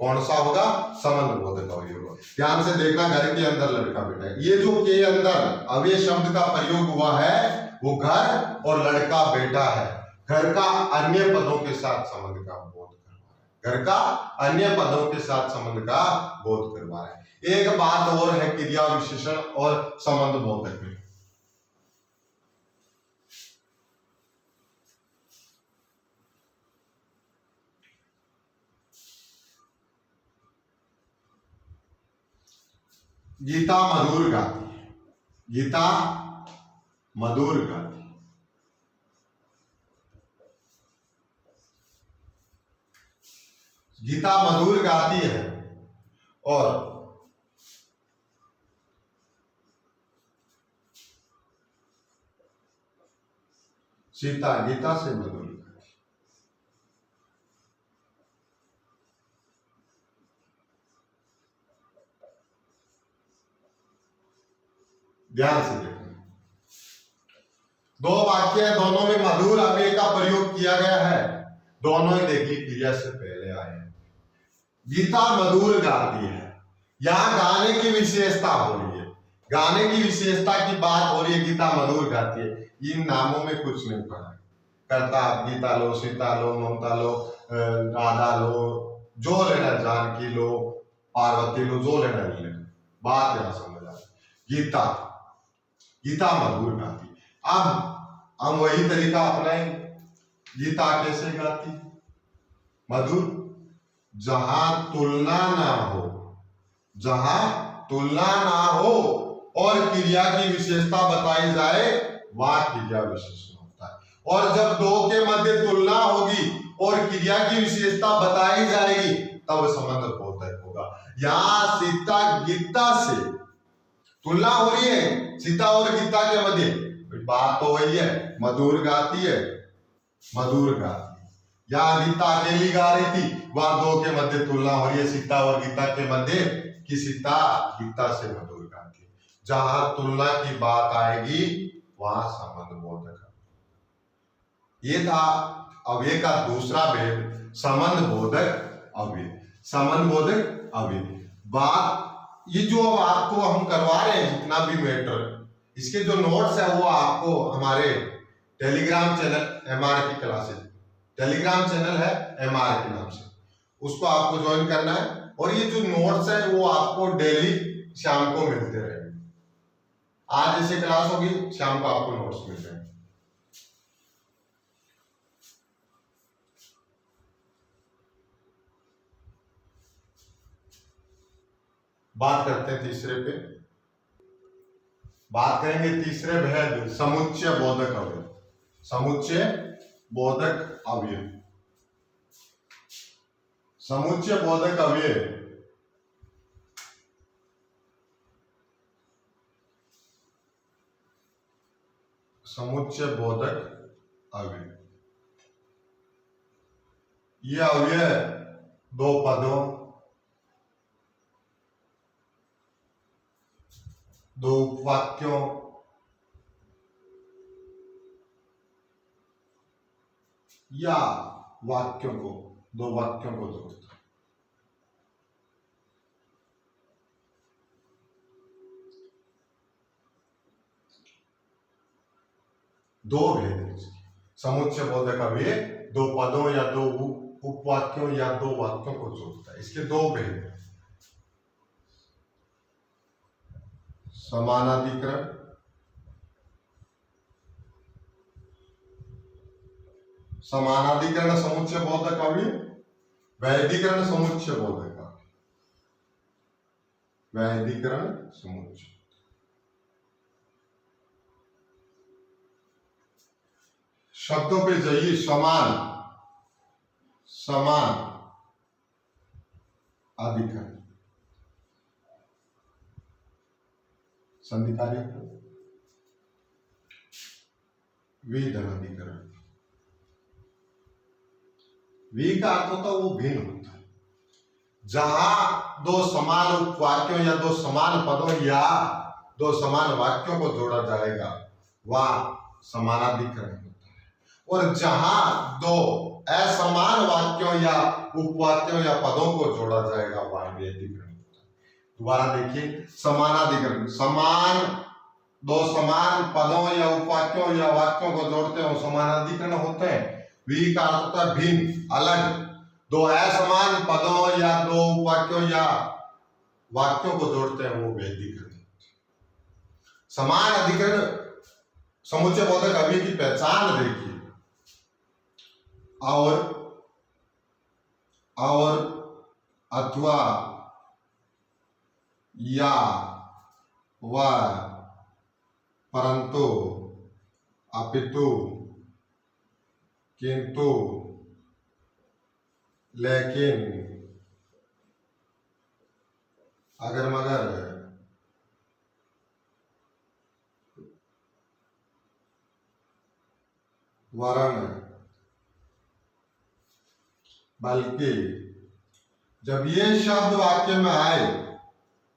कौन सा होगा, संबंध बोधक होगा। ध्यान से देखना, घर के अंदर लड़का बैठा है। ये जो के अंदर अव्यय शब्द का प्रयोग हुआ है वो घर और लड़का बैठा है। घर का अन्य पदों के साथ संबंध का बोध करवा रहा है, घर का अन्य पदों के साथ संबंध का बोध करवा रहा है। एक बात और है क्रिया विशेषण और संबंध बोधक में, गीता मधुर गाती है, गीता मधुर गाती है। गीता मधुर गाती है और सीता गीता से मधुर गाती है। ध्यान से देखना, दो वाक्य है, दोनों में मधुर अव्यय का प्रयोग किया गया है। दोनों ही देखिए क्रिया से पहले आए हैं। गीता मधुर गाती है, यहां गाने की विशेषता हो रही है, गाने की विशेषता की बात हो रही है। गीता मधुर गाती है, इन नामों में कुछ नहीं पड़ा, करता गीता लो, सीता लो, ममता लो, राधा लो, जो लेना, जानकी लो, पार्वती लो, जो लेना नहीं लेना, बात यहां समझ आ। गीता, गीता मधुर गाती। अब हम वही तरीका अपनाएंगे। गीता कैसे गाती, मधुर, जहां तुलना ना हो, जहां तुलना ना हो और क्रिया की विशेषता बताई जाए वहां क्रिया विशेषण होता है। और जब दो के मध्य तुलना होगी और क्रिया की विशेषता बताई जाएगी तब संबंध बोधक होगा। यहां सीता गीता से तुलना हो रही है, सीता और गीता के मध्य बात तो वही है, मधुर गाती है, मधुर गाती है। यहाँ गीता अकेली गा रही थी, वहां दो के मध्य तुलना हो रही है, सीता और गीता के मध्य, कि सीता गीता से मधुर गाती। जहां तुलना की बात आएगी वहां संबंध बोधक। ये था अव्यय का दूसरा भेद, संबंध बोधक अव्यय। संबंध बोधक अव्यय बात, ये जो अब आपको हम करवा रहे हैं जितना भी मैटर, इसके जो नोट्स है वो आपको हमारे टेलीग्राम चैनल एमआर की क्लासेस, टेलीग्राम चैनल है एमआर के नाम से, उसको आपको ज्वाइन करना है। और ये जो नोट्स है वो आपको डेली शाम को मिलते रहेंगे। आज जैसे क्लास होगी, शाम को आपको नोट्स मिल जाएंगे। बात करते हैं तीसरे पे, बात करेंगे तीसरे भेद, समुच्चय बोधक अवयव। समुच्चय बोधक अवयव, समुच्चय बोधक अवयव समुच्चय बोधक अवयव, ये अवयव दो पदों, दो वाक्यों या वाक्यों को, दो वाक्यों को जोड़ता है। दो भेद हैं इसके। समुच्चय बोधक अवयव दो पदों या दो उपवाक्यों या दो वाक्यों को जोड़ता है। इसके दो भेद हैं, समानाधिकरण, समानाधिकरण समुच्चय बोधक अवयव, वैधिकरण समुच्चय बोधक अवयव, वैधिकरण समुच्चय। शब्दों पे जाइए, समान, समान अधिकरण, संधि कार्य, विधनाधिकरण। वी का अर्थ होता है वो भिन्न होता है। जहां दो समान वाक्यों या दो समान पदों या दो समान वाक्यों को जोड़ा जाएगा वह समानाधिकरण होता है। और जहां दो असमान वाक्यों या उपवाक्यों या पदों को जोड़ा जाएगा वह व्यधिकरण होता है। दोबारा देखिए, समानाधिकरण, समान, दो समान पदों या उपवाक्यों या वाक्यों को जोड़ते हो समानाधिकरण होते हैं। वी का अर्थ होता है भिन्न, अलग। दो असमान पदों या दो वाक्यों या वाक्यों को जोड़ते हैं वो व्यधिकरण। समान अधिकरण समुच्चय बोधक अवयव की पहचान देखिए, और अथवा या व परंतु अपितु किंतु लेकिन अगर मगर वर्ण बल्कि। जब ये शब्द वाक्य में आए,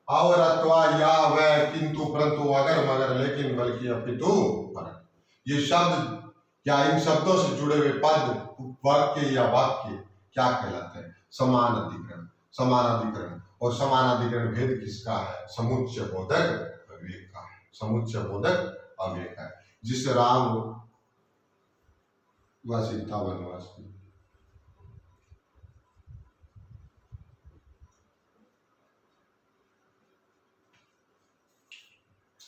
और अथवा या वह किंतु परंतु अगर मगर लेकिन बल्कि अपितु परंतु, ये शब्द या इन शब्दों से जुड़े हुए पद वाक्य या वाक्य क्या कहलाते हैं? समान अधिकरण। समान अधिकरण और समान अधिकरण भेद किसका है? समुच्चय बोधक अवयव का है। समुच्चय बोधक अवयव का है, जिसे राम व सीता वनवास की,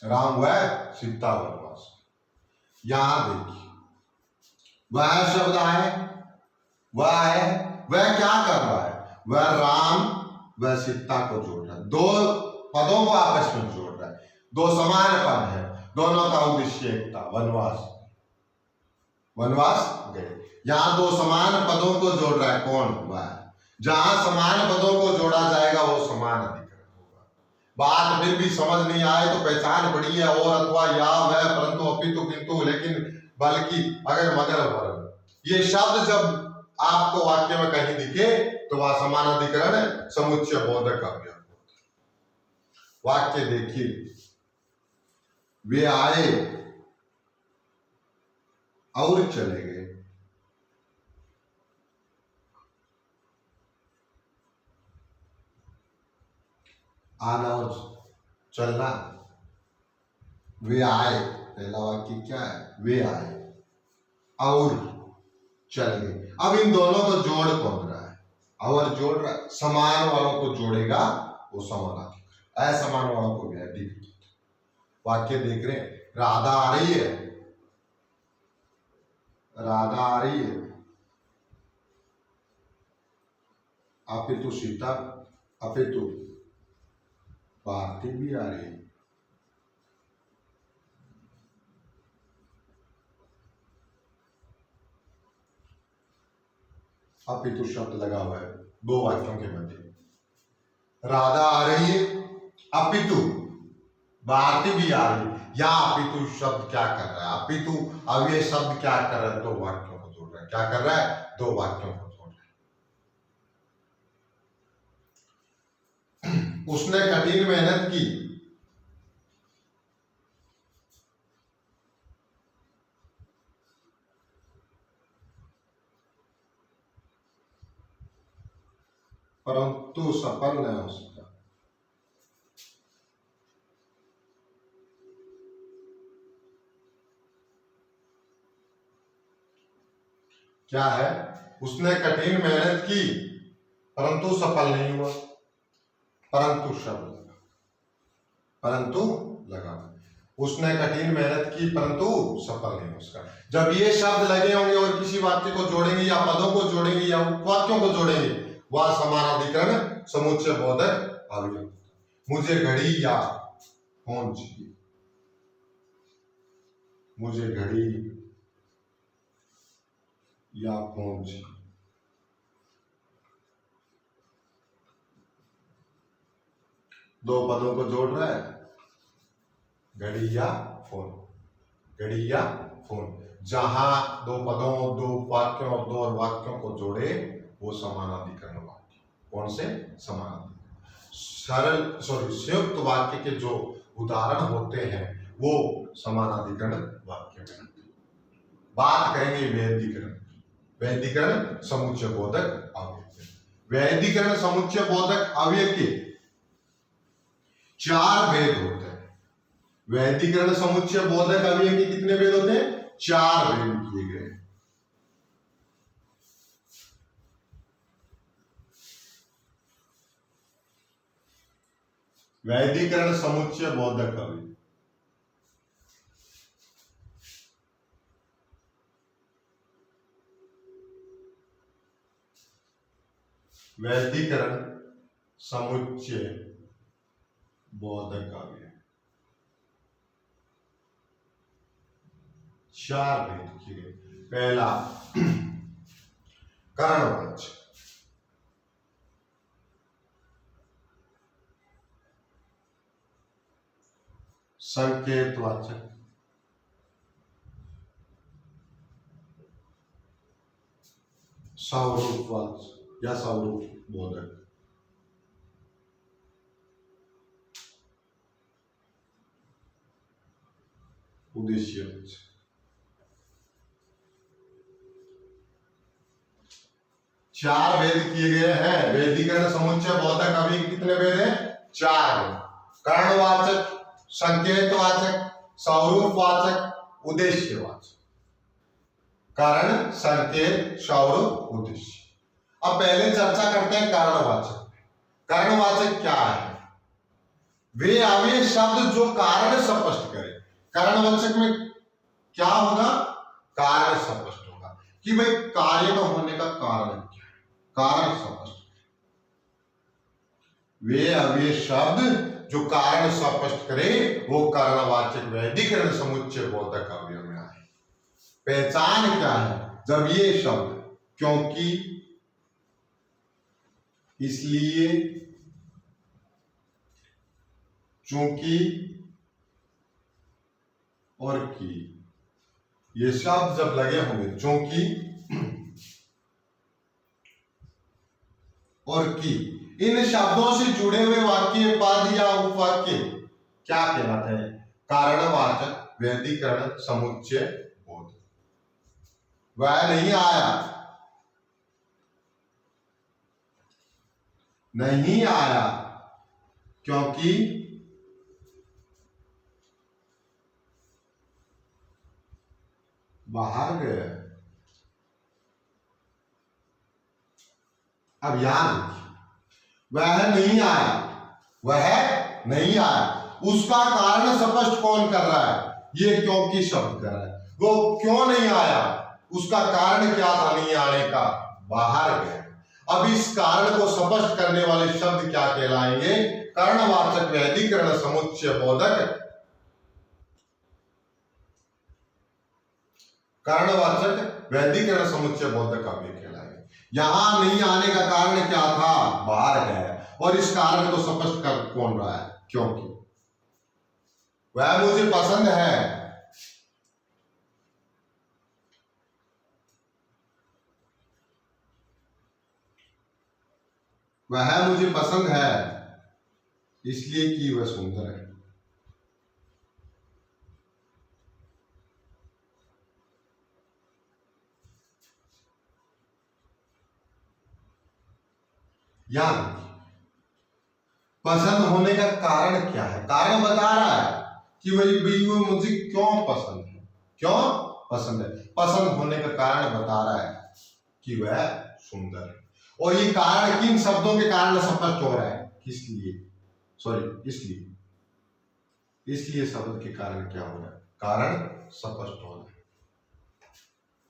राम व सीता वनवास। यहां देखिए, वह शब्द है, वह क्या कर रहा है? वह राम व सीता को जोड़ रहा है, दो पदों को आपस में जोड़ रहा है। दो समान पद है, दोनों का उद्देश्य एक था, वनवास। वनवास गए। यहां दो समान पदों को जोड़ रहा है, कौन? वह। जहां समान पदों को जोड़ा जाएगा वो समान अधिकरण होगा। बात फिर भी समझ नहीं आए तो पहचान बड़ी है, और अथवा या वह परंतु अपितु किंतु लेकिन बल्कि अगर मगर वर्ण। ये शब्द जब आपको वाक्य में कहीं दिखे तो वह समानाधिकरण समुच्चय बोधक अवयव। वाक्य देखिए, वे आए और चले गए। आना और चलना। वे आए, पहला वाक्य क्या है, वे आए और चल गए। अब इन दोनों को जोड़ कौन रहा है, और जोड़ रहा है, समान वालों को जोड़ेगा वो समानाधिकरण, असमान वालों को व्यधिक। वाक्य देख रहे हैं, राधा आ रही है, राधा आ रही है, अपितु सीता, अपितु भारती भी आ रही है। अपितु शब्द लगा हुआ है दो वाक्यों के मध्य। राधा आ रही है, अपितु भारती भी आ रही है। या अपितु शब्द क्या कर रहा है, अपितु अब ये शब्द क्या कर रहा है, दो वाक्यों को जोड़ रहा है। क्या कर रहा है, दो वाक्यों को जोड़ रहा है। उसने कठिन मेहनत की, परंतु सफल नहीं हो सका। क्या है, उसने कठिन मेहनत की परंतु सफल नहीं हुआ। परंतु शब्द लगा, परंतु लगा। उसने कठिन मेहनत की परंतु सफल नहीं उसका। जब ये शब्द लगे होंगे और किसी वाक्य को जोड़ेंगे या पदों को जोड़ेंगे या वाक्यों को जोड़ेंगे, वह समानाधिकरण समुच्चय बोधक अवयव। मुझे घड़ी या फोन चाहिए, मुझे घड़ी या फोन चाहिए। दो पदों को जोड़ रहा है, घड़ी या फोन, घड़ी या फोन। जहां दो पदों, दो वाक्यों और दो वाक्यों को जोड़े वो समानाधिकरण वाक्य। कौन से समानाधिकरण, सरल संयुक्त वाक्य के जो उदाहरण होते हैं वो समानाधिकरण वाक्य में। बात करेंगे वैधिकरण, वैधिकरण समुच्चय बोधक अवयव। वैधिकरण समुच्चय बोधक अवयव के चार भेद होते हैं। वैधिकरण समुच्चय बोधक अवयव के कितने भेद होते हैं, चार भेद किए गए। वैधिकरण समुच्चय बोधक अवयव, वैधिकरण समुच्चय बोधक अवयव चार भेद किए। पहला कर्णवाचक, संकेतवाचक, स्वरूपवाचक या स्वरूप बोधक, उद्देश्यवाचक। चार भेद किए गए हैं। वैधिकरण समुच्चय बोधक अवयव कितने भेद हैं, चार। कर्णवाचक, संकेतवाचक, स्वरूपवाचक, उद्देश्यवाचक। कारण, संकेत, स्वरूप, उद्देश्य। अब पहले चर्चा करते हैं कारणवाचक। कारणवाचक क्या है, वे अवयव शब्द जो कारण स्पष्ट करे। कारणवाचक में क्या होगा, कारण स्पष्ट होगा कि भाई कार्य का होने का कारण क्या है, कारण स्पष्ट। वे अवयव शब्द जो कारण स्पष्ट करे वो कारणवाचक वैधिकरण समुच्चय बोधक अवयव में आए। पहचान क्या है, जब ये शब्द क्योंकि, इसलिए, चूंकि और की, ये शब्द जब लगे होंगे, चूंकि, और की, इन शब्दों से जुड़े हुए वाक्य, पद या उपवाक्य क्या कहलाते हैं? कारणवाचक, वैधिकरण, समुच्चय, बोध। वह नहीं आया, नहीं आया क्योंकि बाहर गया। अब याद, वह नहीं आया, वह नहीं आया, उसका कारण स्पष्ट कौन कर रहा है? ये क्योंकि शब्द कर रहा है। वो क्यों नहीं आया, उसका कारण क्या था नहीं आने का? बाहर गया। अब इस कारण को स्पष्ट करने वाले शब्द क्या कहलाएंगे? कारणवाचक, वैधिकरण, समुच्चय, बोधक। कारणवाचक, वैधिकरण, समुच्चय, बोधक अव्यय कहलाएंगे। यहां नहीं आने का कारण क्या था? बाहर गया। और इस कारण को स्पष्ट कर कौन रहा है? क्योंकि वह मुझे पसंद है, वह मुझे पसंद है इसलिए कि वह सुंदर है। यानी पसंद होने का कारण क्या है? कारण बता रहा है कि भाई वो मुझे क्यों पसंद है, क्यों पसंद है। पसंद होने का कारण बता रहा है कि वह सुंदर है। और ये कारण किन शब्दों के कारण स्पष्ट हो रहा है? किस लिए? सॉरी, इसलिए शब्द के कारण क्या हो रहा है? कारण स्पष्ट हो रहा है।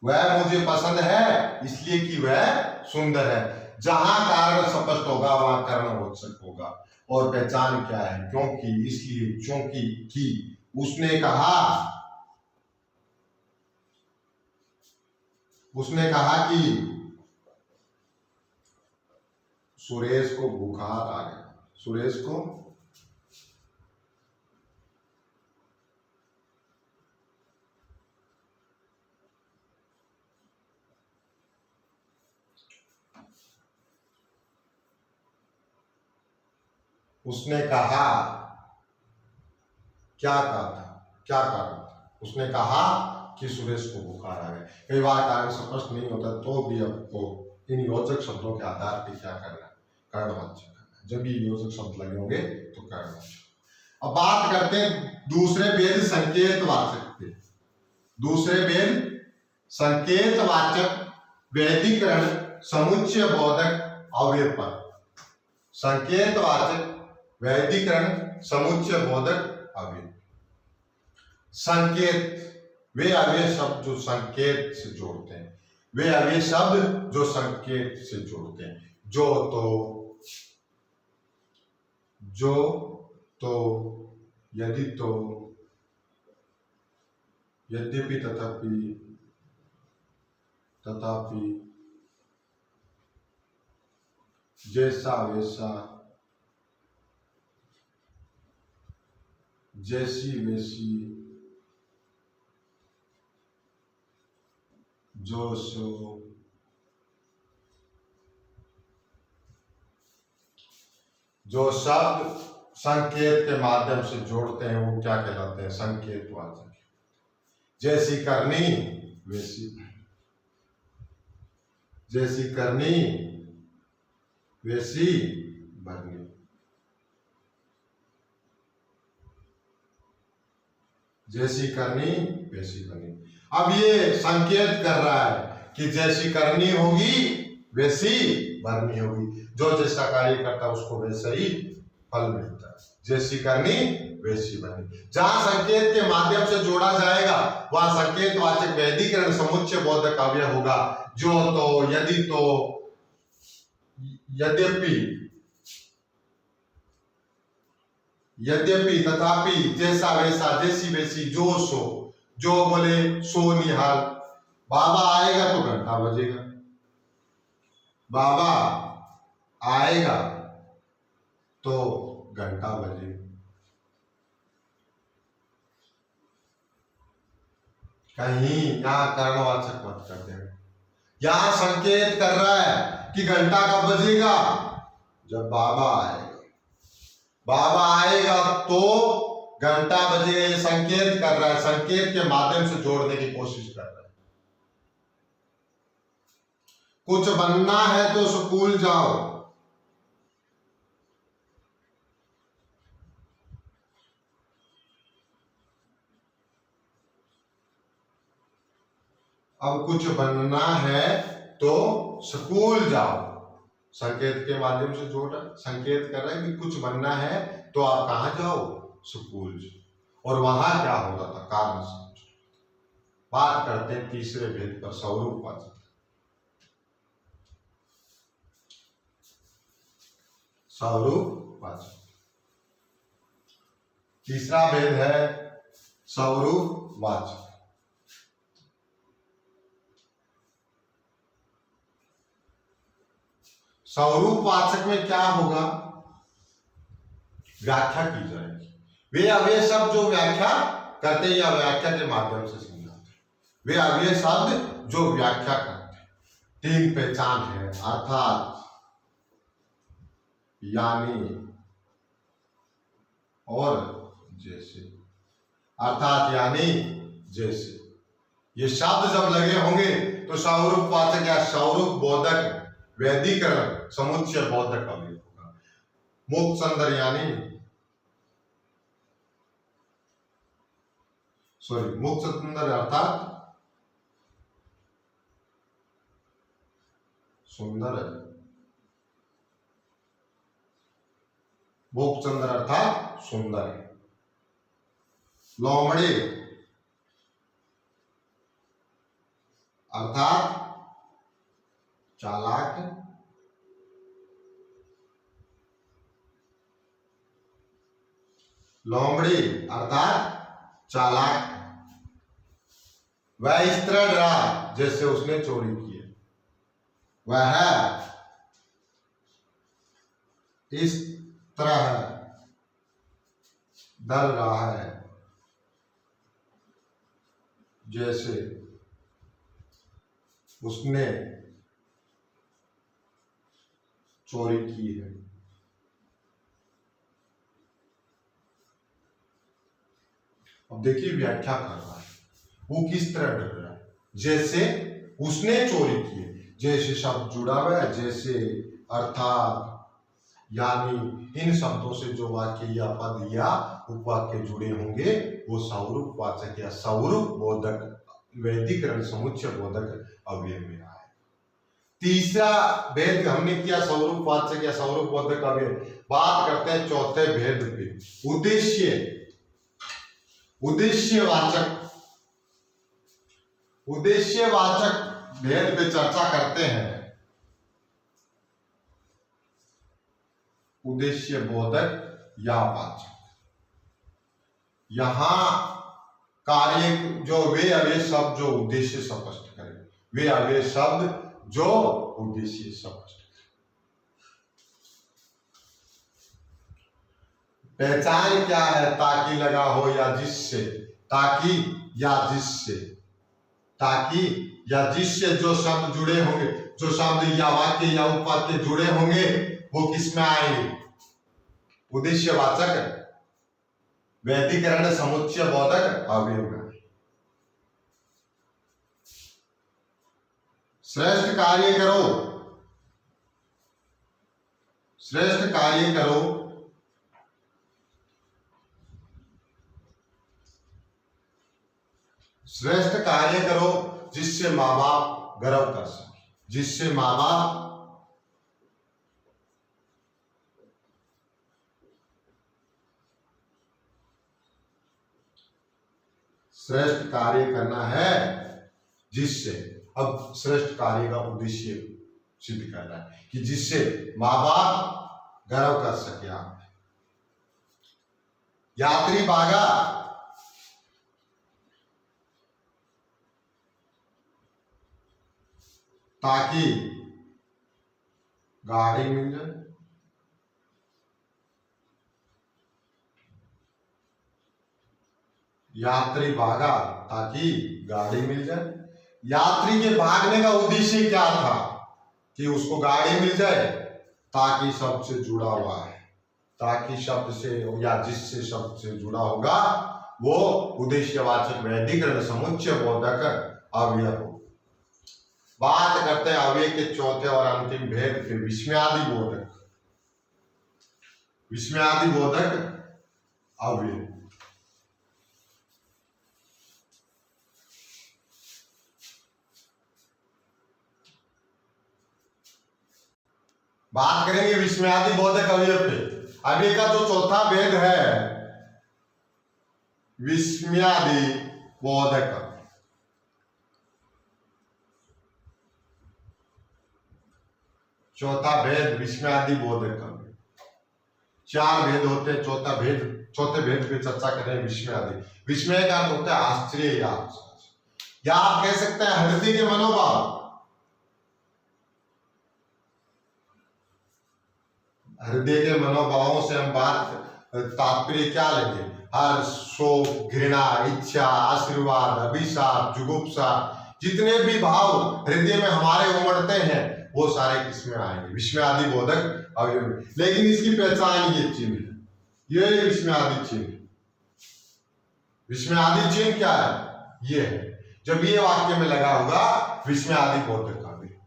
वह मुझे पसंद है इसलिए कि वह सुंदर है। जहां कारण स्पष्ट होगा वहां कारणवाचक होगा। और पहचान क्या है? क्योंकि, इसलिए, क्योंकि, कि। उसने कहा कि सुरेश को बुखार आ गया। सुरेश को उसने कहा, क्या कहा था? क्या कारण था? उसने कहा कि सुरेश को बुखार आ गया। कई बार कारण स्पष्ट नहीं होता तो भी आपको इन योजक शब्दों के आधार पर क्या करना है? कारणवाचक करना है। जब ये योजक शब्द लगे होंगे तो कारणवाचक। अब बात करते हैं दूसरे भेद संकेतवाचक पे। दूसरे भेद संकेतवाचक, वैधिकरण, समुच्चय, बोधक, अव्यय पर। संकेतवाचक, वैधिकरण, समुच्चय, बोधक, अव्यय। संकेत, वे अव्यय शब्द जो संकेत से जोड़ते हैं। वे अव्यय शब्द जो संकेत से जोड़ते हैं। जो तो, यदि तो, यद्यपि, तथापि, तथापि, जैसा वैसा, जैसी वैसी, जो सो, जो शब्द संकेत के माध्यम से जोड़ते हैं वो क्या कहलाते हैं? संकेतवाचक। जैसी करनी वैसी, जैसी करनी वैसी भरनी। जैसी करनी वैसी भरनी। अब ये संकेत कर रहा है कि जैसी करनी होगी वैसी भरनी होगी। जो जैसा कार्य करता है उसको वैसा ही फल मिलता है। जैसी करनी वैसी भरनी। जहां संकेत के माध्यम से जोड़ा जाएगा वहां संकेतवाचक, वैधिकरण, समुच्चय, बोधक अव्यय होगा। जो तो, यदि तो, यद्यपि, यद्यपि, तथापि, जैसा वैसा, जैसी वैसी, जो सो। जो बोले सो निहाल। बाबा आएगा तो घंटा बजेगा। बाबा आएगा तो घंटा बजेगा। कहीं यहां कारणवाचक मत कर देना। यहां संकेत कर रहा है कि घंटा कब बजेगा? जब बाबा आएगा, बाबा आएगा तो घंटा बजेगा, ये संकेत कर रहा है, संकेत के माध्यम से जोड़ने की कोशिश कर रहा है। कुछ बनना है तो स्कूल जाओ, अब कुछ बनना है तो स्कूल जाओ, संकेत के माध्यम से जोड़ रहा है, संकेत कर रहा है कि कुछ बनना है तो आप कहां जाओ, स्कूल जाओ। और वहां क्या हो रहा था, कारण समझो। बात करते हैं तीसरे भेद पर, स्वरूपवाचक। स्वरूपवाचक तीसरा भेद है स्वरूपवाचक। स्वरूपवाचक में क्या होगा, व्याख्या की जाएगी। वे अव्यय शब्द जो व्याख्या करते हैं या व्याख्या के माध्यम से समझाते हैं, वे अव्यय शब्द जो व्याख्या करते हैं। तीन पहचान है, अर्थात, यानी और जैसे। अर्थात, यानी, जैसे, ये शब्द जब लगे होंगे तो स्वरूपवाचक या स्वरूप बोधक, वैदिकरण, समुच्चय बोधक अवयव होगा। मुक्त संदर यानी, मुक्त संदर अर्थात सुंदर है, मुक्त संदर अर्थात सुंदर है। लोमड़ी अर्थात चालाक है। लोमड़ी अर्थात चालाक है। वह इस तरह डरा जैसे उसने चोरी की है, वह इस तरह डर रहा है जैसे उसने चोरी की है। अब देखिए व्याख्या कर रहा है, वो किस तरह डर रहा है, जैसे उसने चोरी की है। जैसे शब्द जुड़ा हुआ है, जैसे, अर्थात, यानी, इन शब्दों से जो वाक्य या पद या उपवाक्य जुड़े होंगे वो स्वरूपवाचक या स्वरूप बोधक, वैदिकरण, समुच्चय बोधक अवयव में आए। तीसरा भेद हमने किया स्वरूपवाचक या स्वरूप बोधक अवयव। बात करते हैं चौथे भेद पे, उद्देश्य, उद्देश्यवाचक। उद्देश्यवाचक भेद पे चर्चा करते हैं। उद्देश्य बोधक या वाचक, यहां कार्य जो वे अव्यय शब्द जो उद्देश्य स्पष्ट करें, वे अव्यय शब्द जो उद्देश्य स्पष्ट करें। पहचान क्या है, ताकि लगा हो या जिससे, ताकि या जिससे, ताकि या जिससे जो शब्द जुड़े होंगे, जो शब्द या वाक्य या उपवाक्य जुड़े होंगे वो किस में आएंगे, उद्देश्यवाचक, वैदिकरण, समुच्चय बोधक अवयव में। श्रेष्ठ कार्य करो, श्रेष्ठ कार्य करो, श्रेष्ठ कार्य करो जिससे माँ बाप गर्व कर सके, जिससे माँ बाप श्रेष्ठ कार्य करना है जिससे, अब श्रेष्ठ कार्य का उद्देश्य सिद्ध करना है कि जिससे माँ बाप गर्व कर सके। आप यात्री भागा, ताकि गाड़ी मिल जाए, यात्री भागा ताकि गाड़ी मिल जाए। यात्री के भागने का उद्देश्य क्या था, कि उसको गाड़ी मिल जाए। ताकि शब्द से जुड़ा हुआ है, ताकि शब्द से या जिससे शब्द से जुड़ा होगा वो उद्देश्यवाचक वैधिकरण समुच्चय बोधक अव्यय हो। बात करते हैं अव्यय के चौथे और अंतिम भेद के, विस्मयादि बोधक। विस्मयादि बोधक अव्यय। बात करेंगे विस्मयादि बोधक अव्यय पे। अव्यय का जो चौथा भेद है विस्मयादि बोधक। चौथा भेद विस्मयादि बोधक। चार भेद होते हैं, चौथे भेद पे चर्चा कर रहे हैं विस्मयादि। विस्मय का अर्थ होता है आश्चर्य या आप कह सकते हैं हृदय के मनोभाव। हृदय के मनोभावों से हम बात तात्पर्य क्या लेंगे? हर्ष, शोक, घृणा, इच्छा, आशीर्वाद, अभिशाप, जुगुप्सा, जितने भी भाव हृदय में हमारे उमड़ते हैं वो सारे किसमें आएंगे? विस्मयादि बोधक अव्यय में। लेकिन इसकी पहचान ये चिन्ह है, ये विस्मयादि चिन्ह। विस्मयादि चिन्ह क्या है? ये है, जब ये वाक्य में लगा होगा विस्मयादि बोधक अव्यय।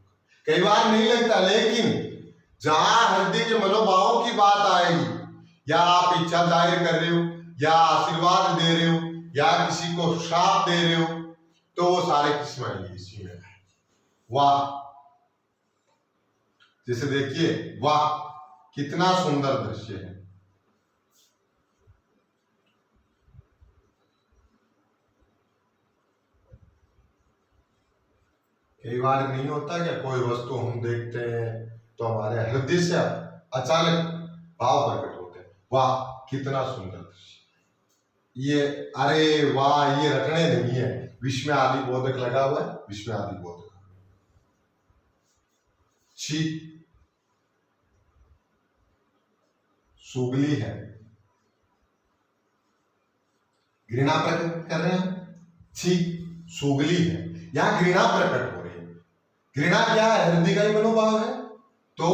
कई बार नहीं लगता, लेकिन जहां हृदय के मनोभावों की बात आएगी, या आप इच्छा जाहिर कर रहे हो, या आशीर्वाद दे रहे हो, या किसी को श्राप दे रहे हो, तो वो सारे किसमें आएंगे? इसी में। वाह, जैसे देखिए, वाह कितना सुंदर दृश्य है। कई बार नहीं होता क्या, कोई वस्तु हम देखते हैं तो हमारे हृदय से अचानक भाव प्रकट होते हैं, वाह कितना सुंदर दृश्य। ये अरे वाह, ये रटने नहीं है, विस्मयादि बोधक लगा हुआ है, विस्मयादि बोधक। छी, सुगली है, घृणा प्रकट कर रहे हैं। छी, सुगली है, यहां घृणा प्रकट हो रही है। घृणा क्या है? हृदय का ही मनोभाव है, तो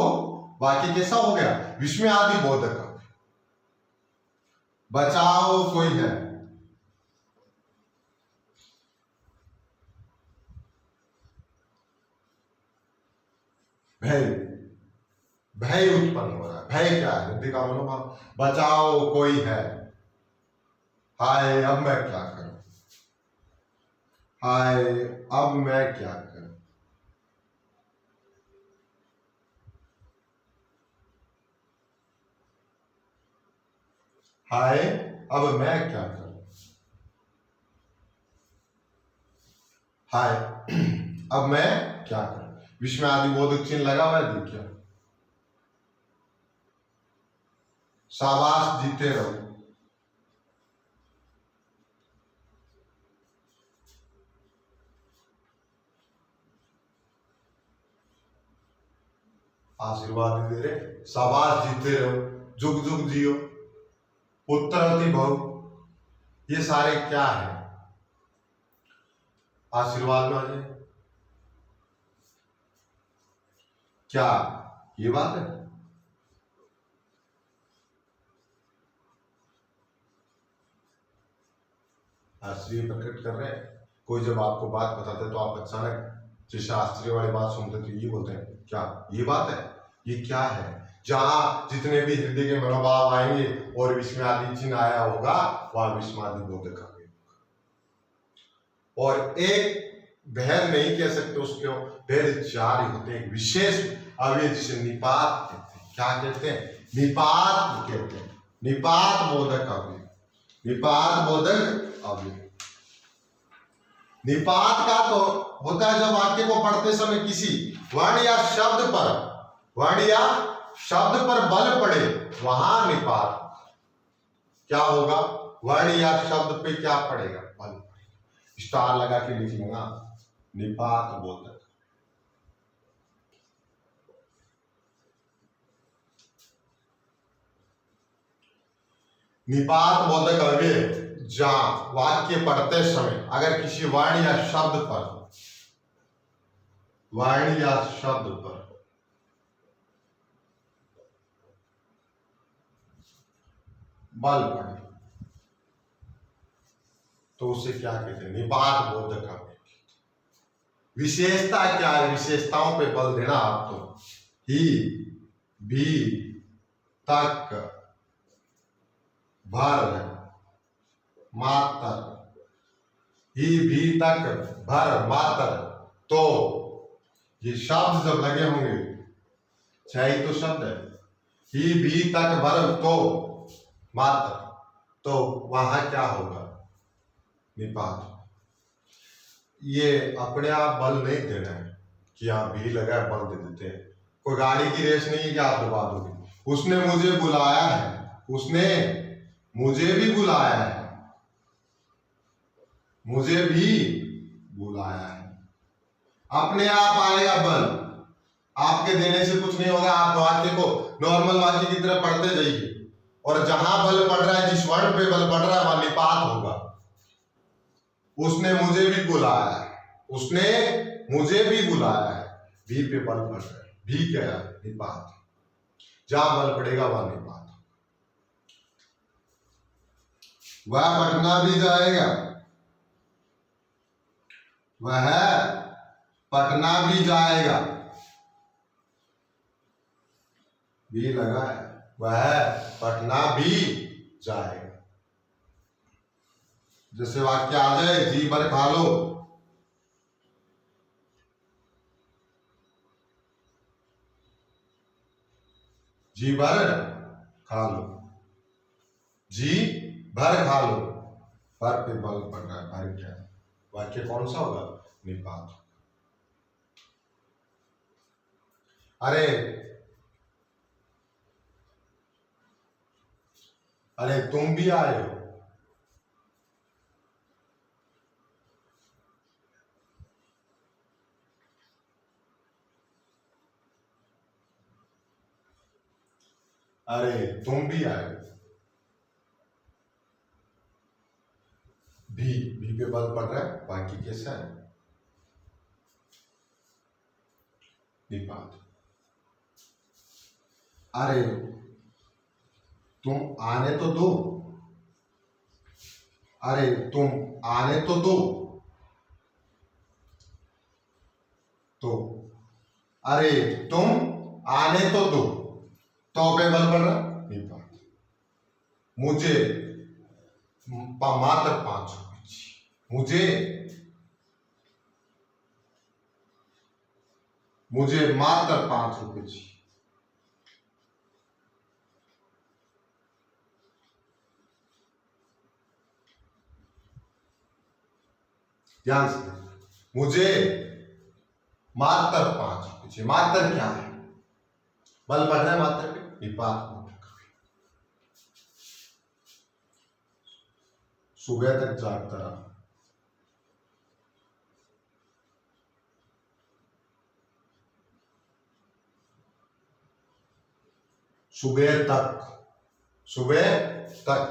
वाक्य कैसा हो गया? विस्मयादि बोधक। बचाओ कोई है, भय, भय उत्पन्न हो रहा है। भय क्या है? हृदय का मनोभाव। बचाओ कोई है, हाय अब मैं क्या करूं, हाय अब मैं क्या करूं। हाय अब मैं क्या करूं, हाय अब मैं क्या करूं। विस्मयादि बोधक चिन्ह लगा हुआ है, देखिए। शाबाश जीते रहो, आशीर्वाद दे रहे, शाबाश जीते रहो, जुग जुग जियो, पुत्रवती भव। ये सारे क्या है? आशीर्वाद में आ जाए क्या? ये बात है। आश्चर्य प्रकट कर रहे हैं। कोई जब आपको बात बताते हैं तो आप अचानक जैसे आश्चर्य वाली बात सुनते तो ये बोलते हैं क्या ये बात है, ये क्या है? जहां जितने भी हृदय के मनोभाव आएंगे और विस्मयादि चिन्ह आया होगा वहां विस्मयादि बोधक आएंगे। और एक भेद नहीं कह सकते उसके, भेद चार ही होते हैं। विशेष अव्यय जिसे निपात कहते हैं। क्या कहते हैं? निपात कहते हैं। निपात बोधक अव्यय, निपात बोधक अव्यय। निपात का तो होता है जब वाक्य को पढ़ते समय किसी वर्ण या शब्द पर बल पड़े, वहां निपात। क्या होगा? वर्ण या शब्द पे क्या पड़ेगा? बल। स्टार लगा के लिख लेना, निपात बोधक। निपात बोधक अव्यय जहां वाक्य पढ़ते समय अगर किसी वर्ण या शब्द पर बल पड़े तो उसे क्या कहते हैं? निपात बोधक अपेक्षित। विशेषता क्या है? विशेषताओं पे बल देना आप तो ही भी तक भर मातर, ही भी तक भर मातर, तो ये शब्द जब लगे होंगे, चाहिए तो शब्द है, ही भी तक भर तो मात्र, तो वहां क्या होगा? निपात। ये अपने आप बल नहीं देना है कि हाँ भी लगा है बल दे देते हैं। कोई गाड़ी की रेस नहीं है कि आप दबा दोगे। उसने मुझे बुलाया है, उसने मुझे भी बुलाया है, मुझे भी बुलाया है। अपने आप आएगा बल, आपके देने से कुछ नहीं होगा। आप वाक्य को नॉर्मल वाक्य की तरह पढ़ते जाइए और जहां बल पड़ रहा है, जिस वर्ण पे बल पड़ रहा है वहां निपात होगा। उसने मुझे भी बुलाया है, उसने मुझे भी बुलाया है, भी पे बल पड़ रहा है, भी क्या है? निपात। जहां बल पड़ेगा वहां निपात। वह पटना भी जाएगा, वह पटना भी जाएगा, भी लगा है, वह पटना भी जाएगा। जैसे वाक्य आ जाए, जी भर खा लो, जी भर खा लो, जी भर खा लो, पर पे बल पड़ रहा है, भर क्या है? वाक्य कौन सा होगा? निपात। अरे अरे तुम भी आए हो, अरे तुम भी आए हो, भी पे बल पड़ रहा है, बाकी कैसा है? निपात। अरे तुम आने तो दो, अरे तुम आने तो दो, तो अरे तुम आने तो दो, तो पे बल पड़ रहा, निपात। मुझे मात्र 5 रुपए मुझे मात्र 5 रुपए चाहिए। ध्यान से, मुझे मात्र 5 रुपए चाहिए। मात्र क्या है? बल पड़ रहा है मात्र पे, निपात। सुबह तक जागता रहा, सुबह तक, सुबह तक,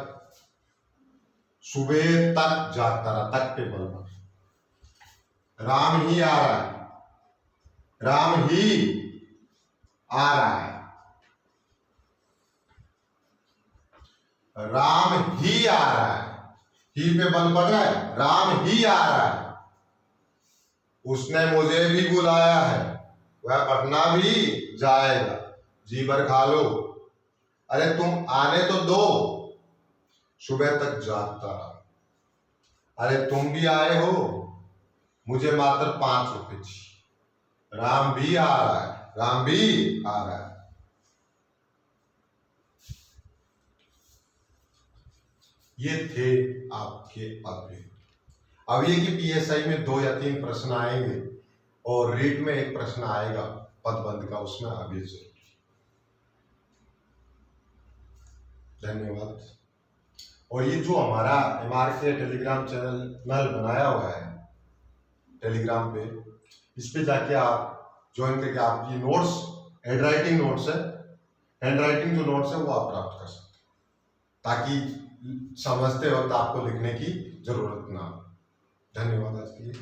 सुबह तक जागता रहा, तक पे बल पड़। राम ही आ रहा है, राम ही आ रहा है, राम ही आ रहा है, ही पे बल पड़ रहा है, राम ही आ रहा है। उसने मुझे भी बुलाया है, वह पटना भी जाएगा, जी भर खा लो। अरे तुम आने तो दो, सुबह तक जागता रहा। अरे तुम भी आए हो, मुझे मात्र 5 रुपए चाहिए। राम भी आ रहा है, राम भी आ रहा है। ये थे आपके अव्यय। अब ये कि पीएसआई में 2 या 3 प्रश्न आएंगे और रीट में एक प्रश्न आएगा पदबंध का, उसमें अव्यय जरूर। धन्यवाद। और ये जो हमारा MRK टेलीग्राम चैनल बनाया हुआ है टेलीग्राम पे, इस पे जाके आप ज्वाइन करके आपकी नोट्स, हैंड राइटिंग नोट्स है, हैंड राइटिंग जो नोट्स है वो आप प्राप्त कर सकते हैं, ताकि समझते वक्त आपको लिखने की जरूरत ना हो। धन्यवाद आज के लिए।